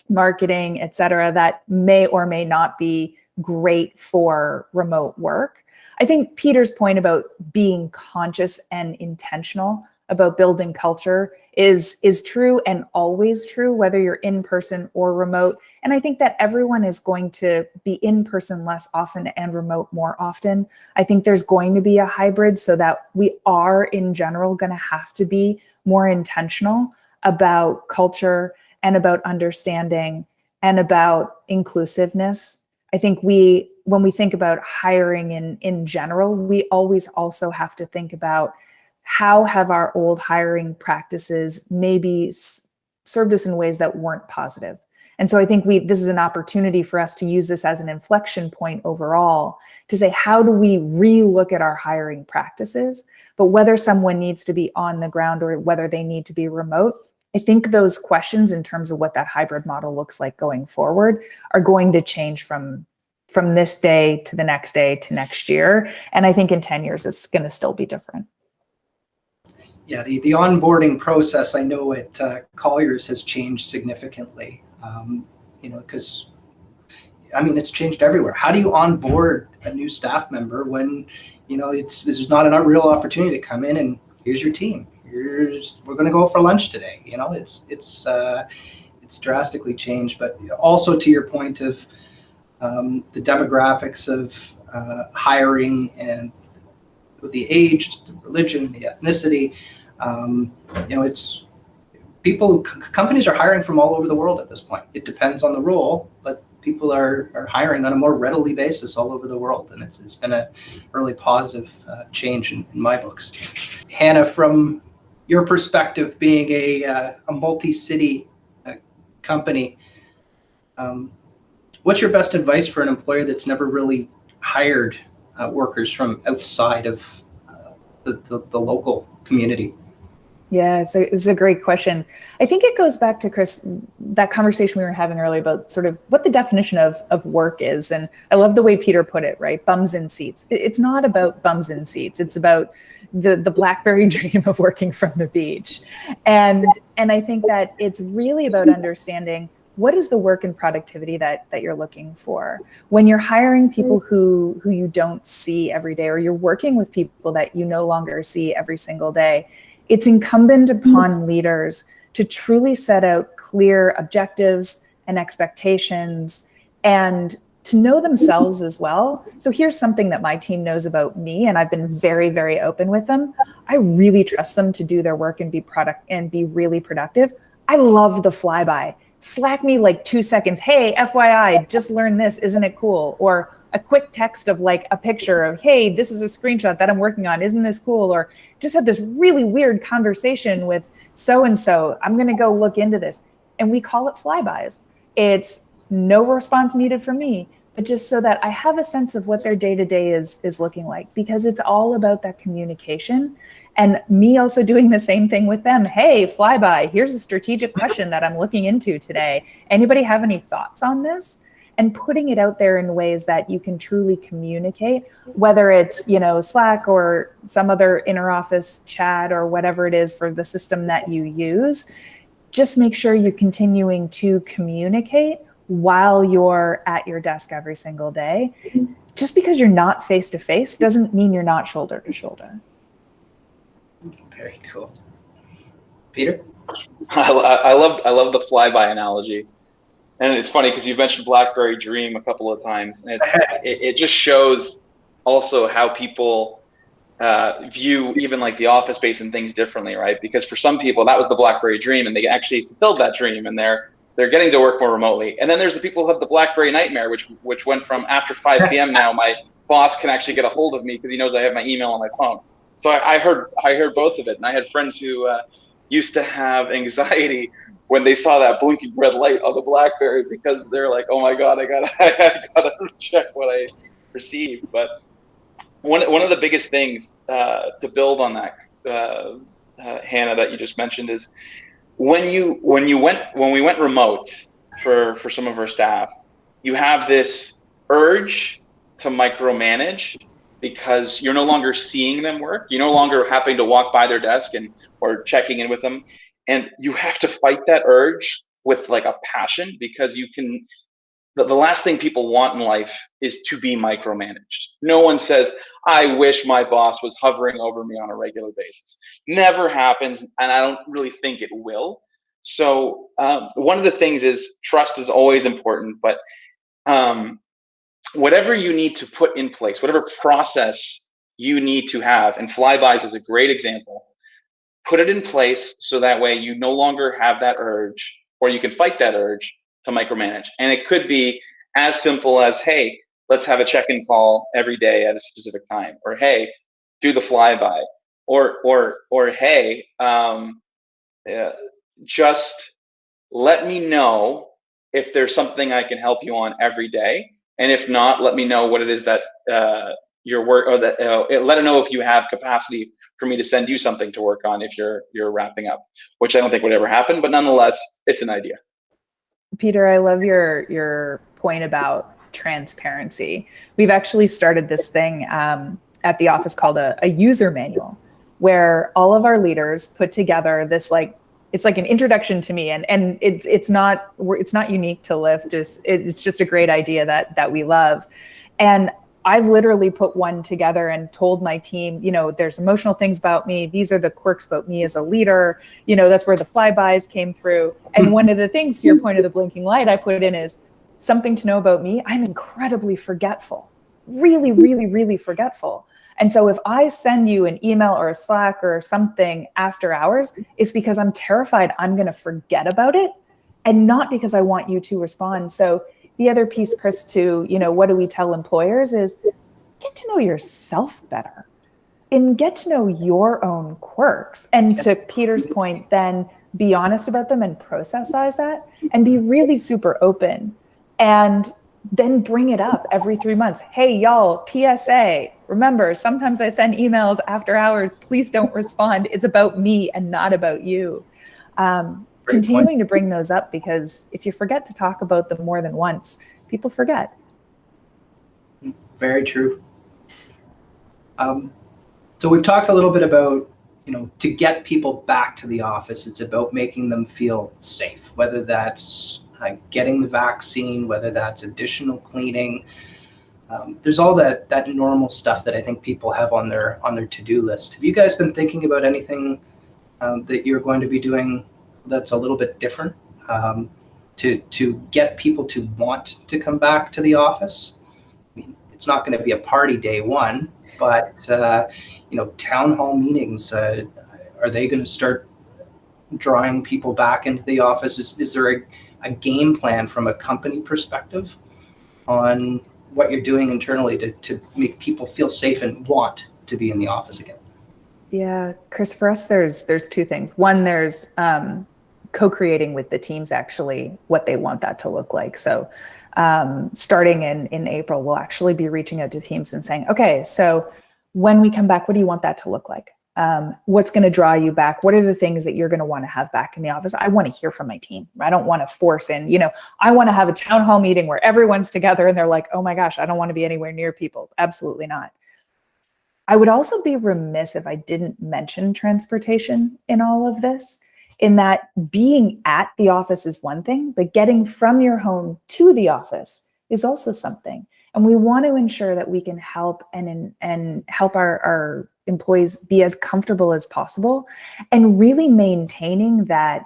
marketing, et cetera, that may or may not be great for remote work. I think Peter's point about being conscious and intentional about building culture is true and always true, whether you're in person or remote. And I think that everyone is going to be in person less often and remote more often. I think there's going to be a hybrid, so that we are in general going to have to be more intentional about culture and about understanding and about inclusiveness. I think when we think about hiring in general, we always also have to think about how have our old hiring practices maybe served us in ways that weren't positive. And so I think this is an opportunity for us to use this as an inflection point overall to say, how do we re-look at our hiring practices? But whether someone needs to be on the ground or whether they need to be remote, I think those questions in terms of what that hybrid model looks like going forward are going to change from this day to the next day to next year. And I think in 10 years, it's going to still be different. Yeah, the onboarding process, I know at Colliers has changed significantly, because, I mean, it's changed everywhere. How do you onboard a new staff member when, this is not a real opportunity to come in and here's your team. We're going to go for lunch today. It's drastically changed. But also to your point of the demographics of hiring and the age, the religion, the ethnicity, it's companies are hiring from all over the world at this point. It depends on the role, but people are hiring on a more readily basis all over the world. And it's been a really positive change in my books. Hannah, from your perspective, being a multi-city company, what's your best advice for an employer that's never really hired workers from outside of the local community? Yeah, it's a great question. I think it goes back to, Chris, that conversation we were having earlier about sort of what the definition of work is. And I love the way Peter put it, right? Bums in seats. It's not about bums in seats. It's about the BlackBerry dream of working from the beach. And I think that it's really about understanding what is the work and productivity that you're looking for. When you're hiring people who you don't see every day, or you're working with people that you no longer see every single day, it's incumbent upon leaders to truly set out clear objectives and expectations and to know themselves as well. So here's something that my team knows about me, and I've been very, very open with them. I really trust them to do their work and be really productive. I love the flyby. Slack me like 2 seconds. Hey, FYI, just learned this. Isn't it cool? Or a quick text of like a picture of, hey, this is a screenshot that I'm working on. Isn't this cool? Or just had this really weird conversation with so-and-so. I'm going to go look into this. And we call it flybys. It's no response needed from me, but just so that I have a sense of what their day-to-day is looking like, because it's all about that communication. And me also doing the same thing with them. Hey, flyby, here's a strategic question that I'm looking into today. Anybody have any thoughts on this? And putting it out there in ways that you can truly communicate, whether it's, Slack or some other interoffice chat or whatever it is for the system that you use. Just make sure you're continuing to communicate while you're at your desk every single day. Just because you're not face-to-face doesn't mean you're not shoulder-to-shoulder. Very cool. Peter? I love the flyby analogy. And it's funny because you've mentioned BlackBerry Dream a couple of times. And it just shows also how people view even like the office space and things differently, right? Because for some people, that was the BlackBerry Dream and they actually fulfilled that dream and they're getting to work more remotely. And then there's the people who have the BlackBerry Nightmare, which went from after 5 p.m. now, my boss can actually get a hold of me because he knows I have my email on my phone. So I heard both of it. And I had friends who used to have anxiety when they saw that blinking red light on the BlackBerry because they're like, oh my God, I gotta check what I received. But one of the biggest things to build on that, Hannah, that you just mentioned is when we went remote for some of our staff, you have this urge to micromanage because you're no longer seeing them work. You're no longer having to walk by their desk or checking in with them. And you have to fight that urge with like a passion, because you can, the last thing people want in life is to be micromanaged. No one says, I wish my boss was hovering over me on a regular basis. Never happens, and I don't really think it will. So one of the things is trust is always important, but whatever you need to put in place, whatever process you need to have, and flybys is a great example, put it in place so that way you no longer have that urge, or you can fight that urge to micromanage. And it could be as simple as, hey, let's have a check-in call every day at a specific time, or hey, do the flyby, or hey, just let me know if there's something I can help you on every day, and if not, let me know what it is that your work, or that let it know if you have capacity for me to send you something to work on if you're wrapping up, which I don't think would ever happen, but nonetheless, it's an idea. Peter, I love your point about transparency. We've actually started this thing at the office called a user manual, where all of our leaders put together this, like, it's like an introduction to me, and it's not unique to Lyft. It's just a great idea that we love. And I've literally put one together and told my team, you know, there's emotional things about me. These are the quirks about me as a leader. You know, that's where the flybys came through. And one of the things, to your point of the blinking light, I put in is something to know about me. I'm incredibly forgetful, really, really, really forgetful. And so if I send you an email or a Slack or something after hours, it's because I'm terrified I'm going to forget about it, and not because I want you to respond. So the other piece, Chris, to, you know, what do we tell employers is get to know yourself better and get to know your own quirks. And to Peter's point, then be honest about them and processize that, and be really super open. And then bring it up every 3 months. Hey, y'all, PSA, remember, sometimes I send emails after hours. Please don't respond. It's about me and not about you. Continuing to bring those up, because if you forget to talk about them more than once, people forget. Very true. So we've talked a little bit about, you know, to get people back to the office, it's about making them feel safe, whether that's getting the vaccine, whether that's additional cleaning. There's all that normal stuff that I think people have on their to-do list. Have you guys been thinking about anything that you're going to be doing that's a little bit different to get people to want to come back to the office? I mean, it's not going to be a party day one, but you know, town hall meetings, are they going to start drawing people back into the office? Is there a game plan from a company perspective on what you're doing internally to make people feel safe and want to be in the office again? Yeah, Chris, for us, there's two things. One, there's co-creating with the teams actually what they want that to look like. So starting in April, we'll actually be reaching out to teams and saying, okay, so when we come back, what do you want that to look like? What's going to draw you back? What are the things that you're going to want to have back in the office? I want to hear from my team. I don't want to force in, you know, I want to have a town hall meeting where everyone's together and they're like, oh my gosh, I don't want to be anywhere near people. Absolutely not. I would also be remiss if I didn't mention transportation in all of this, in that being at the office is one thing, but getting from your home to the office is also something. And we want to ensure that we can help and help our employees be as comfortable as possible, and really maintaining that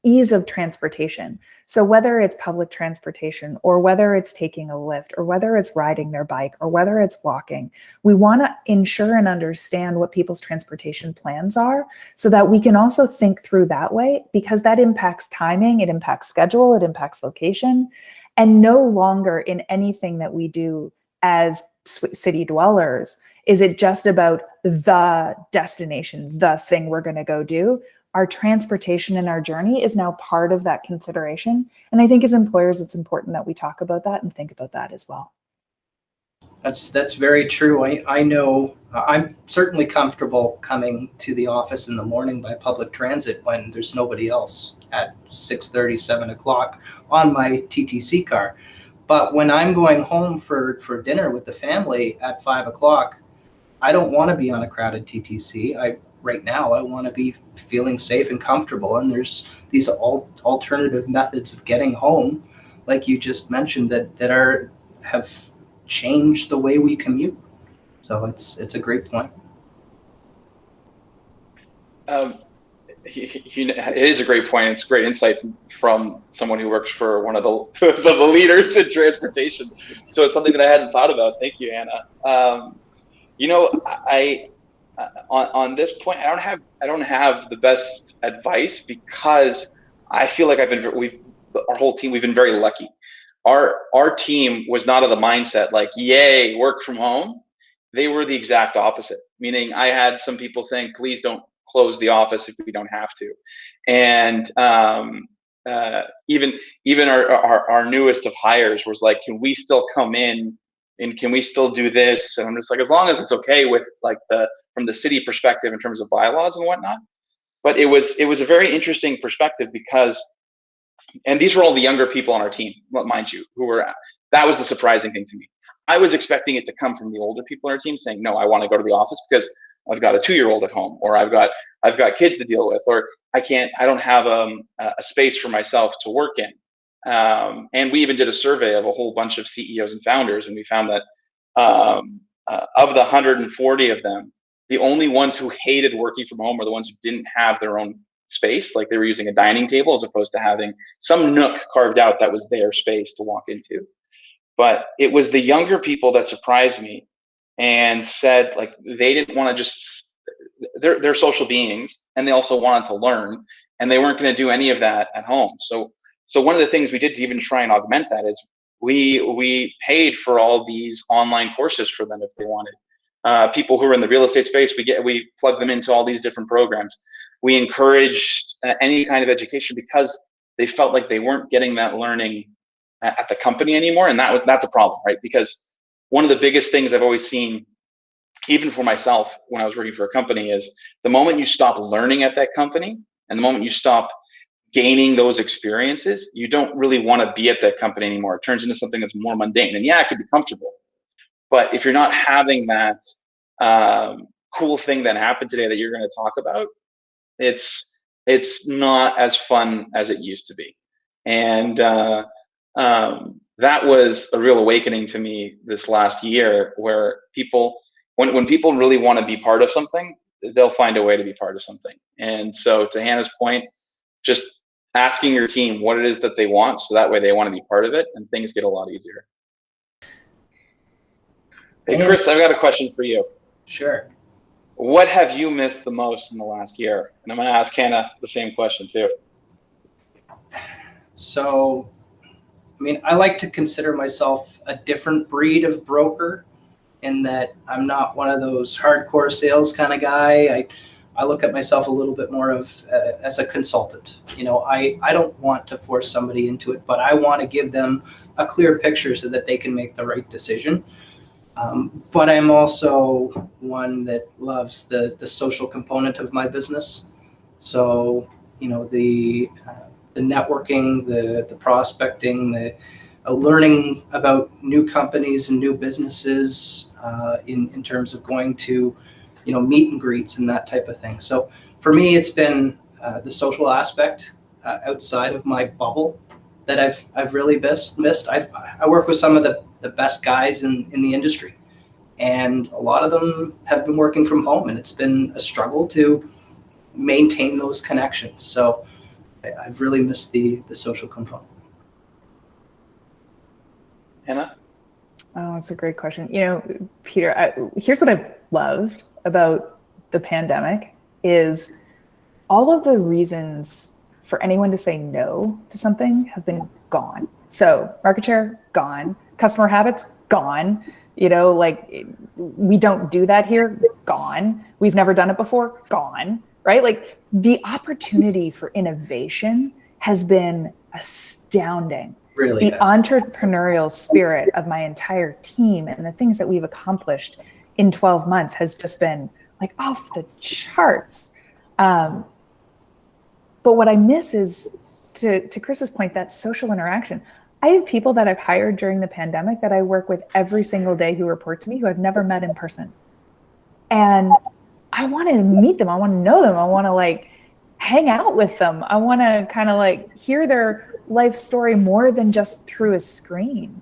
ease of transportation. So whether it's public transportation, or whether it's taking a Lyft, or whether it's riding their bike, or whether it's walking, we want to ensure and understand what people's transportation plans are, so that we can also think through that way, because that impacts timing, it impacts schedule, it impacts location. And no longer in anything that we do as city dwellers is it just about the destination, the thing we're going to go do. Our transportation and our journey is now part of that consideration. And I think as employers, it's important that we talk about that and think about that as well. That's very true. I know I'm certainly comfortable coming to the office in the morning by public transit when there's nobody else at 6:30, 7 o'clock on my TTC car. But when I'm going home for dinner with the family at 5 o'clock, I don't want to be on a crowded TTC. right now I want to be feeling safe and comfortable. And there's these alternative methods of getting home, like you just mentioned, that have changed the way we commute. So it's a great point. It is a great point. It's great insight from someone who works for one of the the leaders in transportation. So it's something that I hadn't thought about. Thank you, Anna. I on this point, I don't have the best advice, because I feel like our whole team, we've been very lucky. Our team was not of the mindset like, yay, work from home. They were the exact opposite, meaning I had some people saying, please don't close the office if we don't have to. And even our newest of hires was like, can we still come in and can we still do this? And I'm just like, as long as it's okay with like from the city perspective in terms of bylaws and whatnot. But it was a very interesting perspective, because, and these were all the younger people on our team, mind you, that was the surprising thing to me. I was expecting it to come from the older people on our team saying, no, I want to go to the office because I've got a 2-year-old at home, or I've got kids to deal with, or I don't have a space for myself to work in. And we even did a survey of a whole bunch of CEOs and founders, and we found that of the 140 of them, the only ones who hated working from home were the ones who didn't have their own space, like they were using a dining table as opposed to having some nook carved out that was their space to walk into. But it was the younger people that surprised me and said, like, they didn't want to just, they're social beings, and they also wanted to learn, and they weren't going to do any of that at home. So one of the things we did to even try and augment that is we paid for all these online courses for them if they wanted. People who are in the real estate space, we plug them into all these different programs. We encouraged any kind of education because they felt like they weren't getting that learning at the company anymore, and that's a problem, right? Because one of the biggest things I've always seen, even for myself when I was working for a company, is the moment you stop learning at that company and the moment you stop gaining those experiences, you don't really want to be at that company anymore. It turns into something that's more mundane. And yeah, it could be comfortable, but if you're not having that cool thing that happened today that you're going to talk about, it's not as fun as it used to be. And that was a real awakening to me this last year, where when people really want to be part of something, they'll find a way to be part of something. And so, to Hannah's point, just asking your team what it is that they want, so that way they want to be part of it, and things get a lot easier. Hey, Chris, I've got a question for you. Sure. What have you missed the most in the last year? And I'm going to ask Hannah the same question too. So, I mean, I like to consider myself a different breed of broker, in that I'm not one of those hardcore sales kind of guy. I look at myself a little bit more of as a consultant. I don't want to force somebody into it, but I want to give them a clear picture so that they can make the right decision. But I'm also one that loves the social component of my business. So, the networking, the prospecting, the learning about new companies and new businesses, in terms of going to, meet and greets and that type of thing. So for me, it's been the social aspect outside of my bubble that I've really missed. I work with some of the best guys in the industry, and a lot of them have been working from home, and it's been a struggle to maintain those connections. So I've really missed the social component. Hannah? Oh, that's a great question. Peter, here's what I've loved about the pandemic is all of the reasons for anyone to say no to something have been gone. So market share, gone. Customer habits, gone. We don't do that here, gone. We've never done it before, gone, right? Like, the opportunity for innovation has been astounding. Really, the entrepreneurial spirit of my entire team and the things that we've accomplished in 12 months has just been like off the charts. But what I miss is, to Chris's point, that social interaction. I have people that I've hired during the pandemic that I work with every single day who report to me who I've never met in person. And I want to meet them. I want to know them. I want to like hang out with them. I want to kind of like hear their life story more than just through a screen.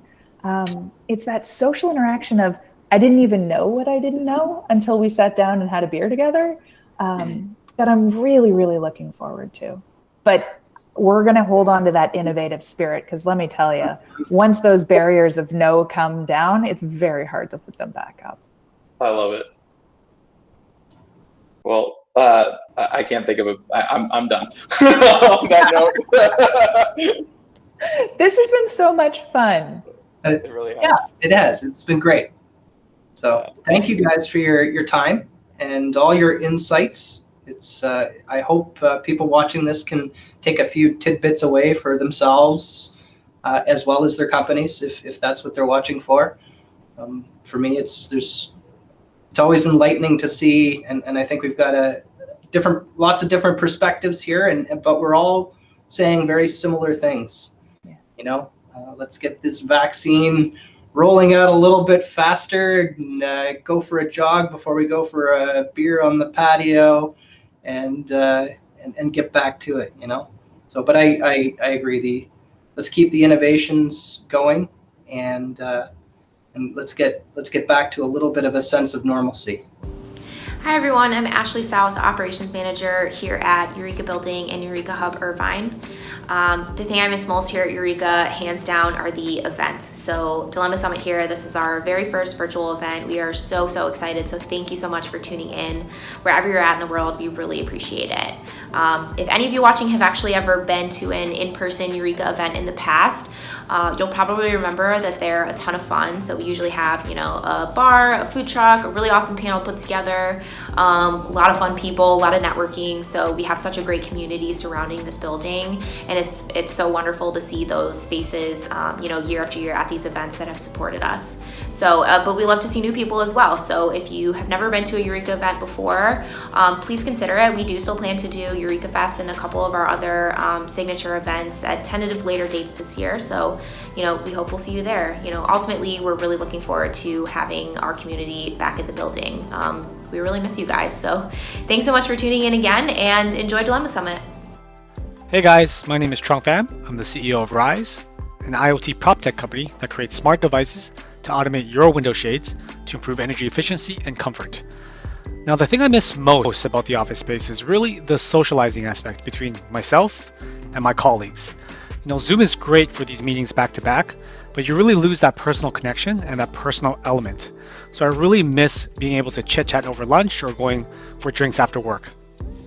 It's that social interaction of, I didn't even know what I didn't know until we sat down and had a beer together, that I'm really, really looking forward to. But we're going to hold on to that innovative spirit, because let me tell you, once those barriers of no come down, it's very hard to put them back up. I love it. Well, I can't think of I'm done on that note. This has been so much fun. It really has. Yeah, it has. It's been great. So thank you guys for your time and all your insights. It's I hope people watching this can take a few tidbits away for themselves, as well as their companies, if that's what they're watching for. For me, it's always enlightening to see, and I think we've got lots of different perspectives here, but we're all saying very similar things. Yeah. You know, let's get this vaccine rolling out a little bit faster, and go for a jog before we go for a beer on the patio, and get back to it. You know, so but I agree. Let's keep the innovations going, and let's get back to a little bit of a sense of normalcy. Hi everyone, I'm Ashley South, Operations Manager here at Eureka Building and Eureka Hub Irvine. The thing I miss most here at Eureka, hands down, are the events. So Dilemma Summit here, this is our very first virtual event. We are so excited, so thank you so much for tuning in. Wherever you're at in the world, we really appreciate it. If any of you watching have actually ever been to an in-person Eureka event in the past, you'll probably remember that they're a ton of fun. So we usually have, a bar, a food truck, a really awesome panel put together, a lot of fun people, a lot of networking. So we have such a great community surrounding this building, and it's so wonderful to see those faces, year after year at these events that have supported us. So, but we love to see new people as well. So if you have never been to a Eureka event before, please consider it. We do still plan to do Eureka Fest and a couple of our other signature events at tentative later dates this year. So, we hope we'll see you there. Ultimately, we're really looking forward to having our community back at the building. We really miss you guys. So thanks so much for tuning in again, and enjoy Dilemma Summit. Hey guys, my name is Trong Pham. I'm the CEO of Rise, an IoT prop tech company that creates smart devices to automate your window shades to improve energy efficiency and comfort. Now, the thing I miss most about the office space is really the socializing aspect between myself and my colleagues. Zoom is great for these meetings back to back, but you really lose that personal connection and that personal element. So I really miss being able to chit chat over lunch or going for drinks after work.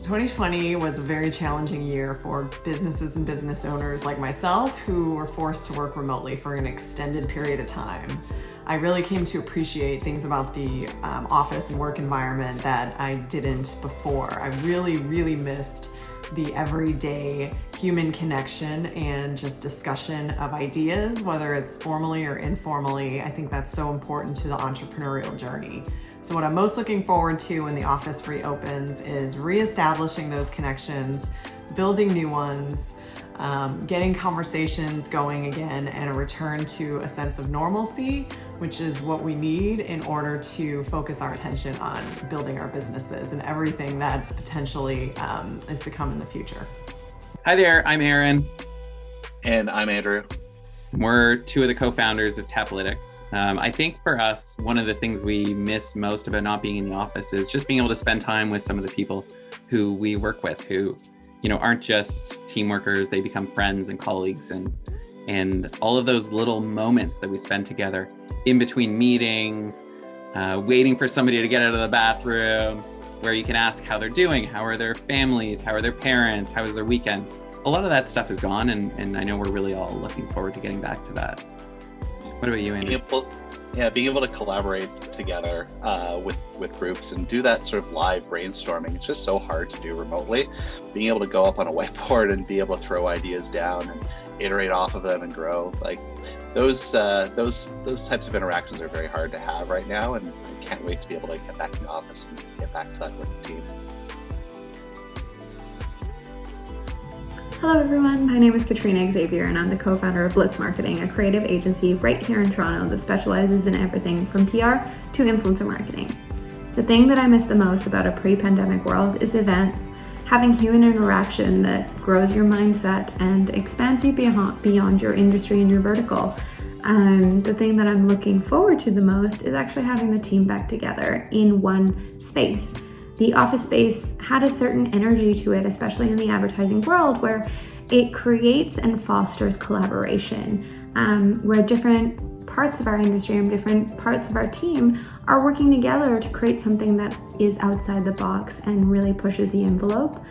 2020 was a very challenging year for businesses and business owners like myself who were forced to work remotely for an extended period of time. I really came to appreciate things about the office and work environment that I didn't before. I really missed the everyday human connection and just discussion of ideas, whether it's formally or informally. I think that's so important to the entrepreneurial journey. So what I'm most looking forward to when the office reopens is reestablishing those connections, building new ones, getting conversations going again, and a return to a sense of normalcy, which is what we need in order to focus our attention on building our businesses and everything that potentially is to come in the future. Hi there, I'm Aaron. And I'm Andrew. We're two of the co-founders of Tapalytics. I think for us, one of the things we miss most about not being in the office is just being able to spend time with some of the people who we work with, who aren't just team workers, they become friends and colleagues, and all of those little moments that we spend together in between meetings, waiting for somebody to get out of the bathroom, where you can ask how they're doing, how are their families, how are their parents, how was their weekend. A lot of that stuff is gone, and I know we're really all looking forward to getting back to that. What about you, Andy? Being able to collaborate together with groups and do that sort of live brainstorming. It's just so hard to do remotely. Being able to go up on a whiteboard and be able to throw ideas down and iterate off of them and grow, like those types of interactions are very hard to have right now, and I can't wait to be able to get back in the office and get back to that with the team. Hello everyone, my name is Katrina Xavier and I'm the co-founder of Blitz Marketing, a creative agency right here in Toronto that specializes in everything from PR to influencer marketing. The thing that I miss the most about a pre-pandemic world is events, having human interaction that grows your mindset and expands you beyond your industry and your vertical. The thing that I'm looking forward to the most is actually having the team back together in one space. The office space had a certain energy to it, especially in the advertising world, where it creates and fosters collaboration, where different parts of our industry and different parts of our team are working together to create something that is outside the box and really pushes the envelope.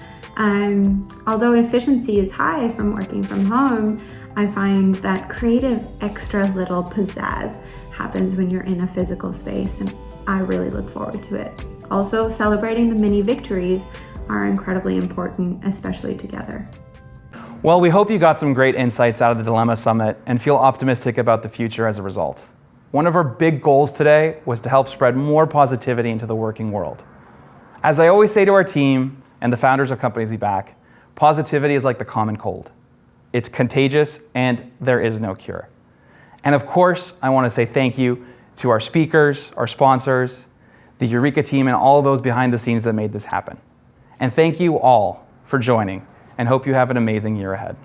Although efficiency is high from working from home, I find that creative extra little pizzazz happens when you're in a physical space, and I really look forward to it. Also, celebrating the mini victories are incredibly important, especially together. Well, we hope you got some great insights out of the Dilemma Summit and feel optimistic about the future as a result. One of our big goals today was to help spread more positivity into the working world. As I always say to our team and the founders of companies we back, positivity is like the common cold. It's contagious and there is no cure. And of course, I want to say thank you to our speakers, our sponsors, the Eureka team, and all those behind the scenes that made this happen. And thank you all for joining, and hope you have an amazing year ahead.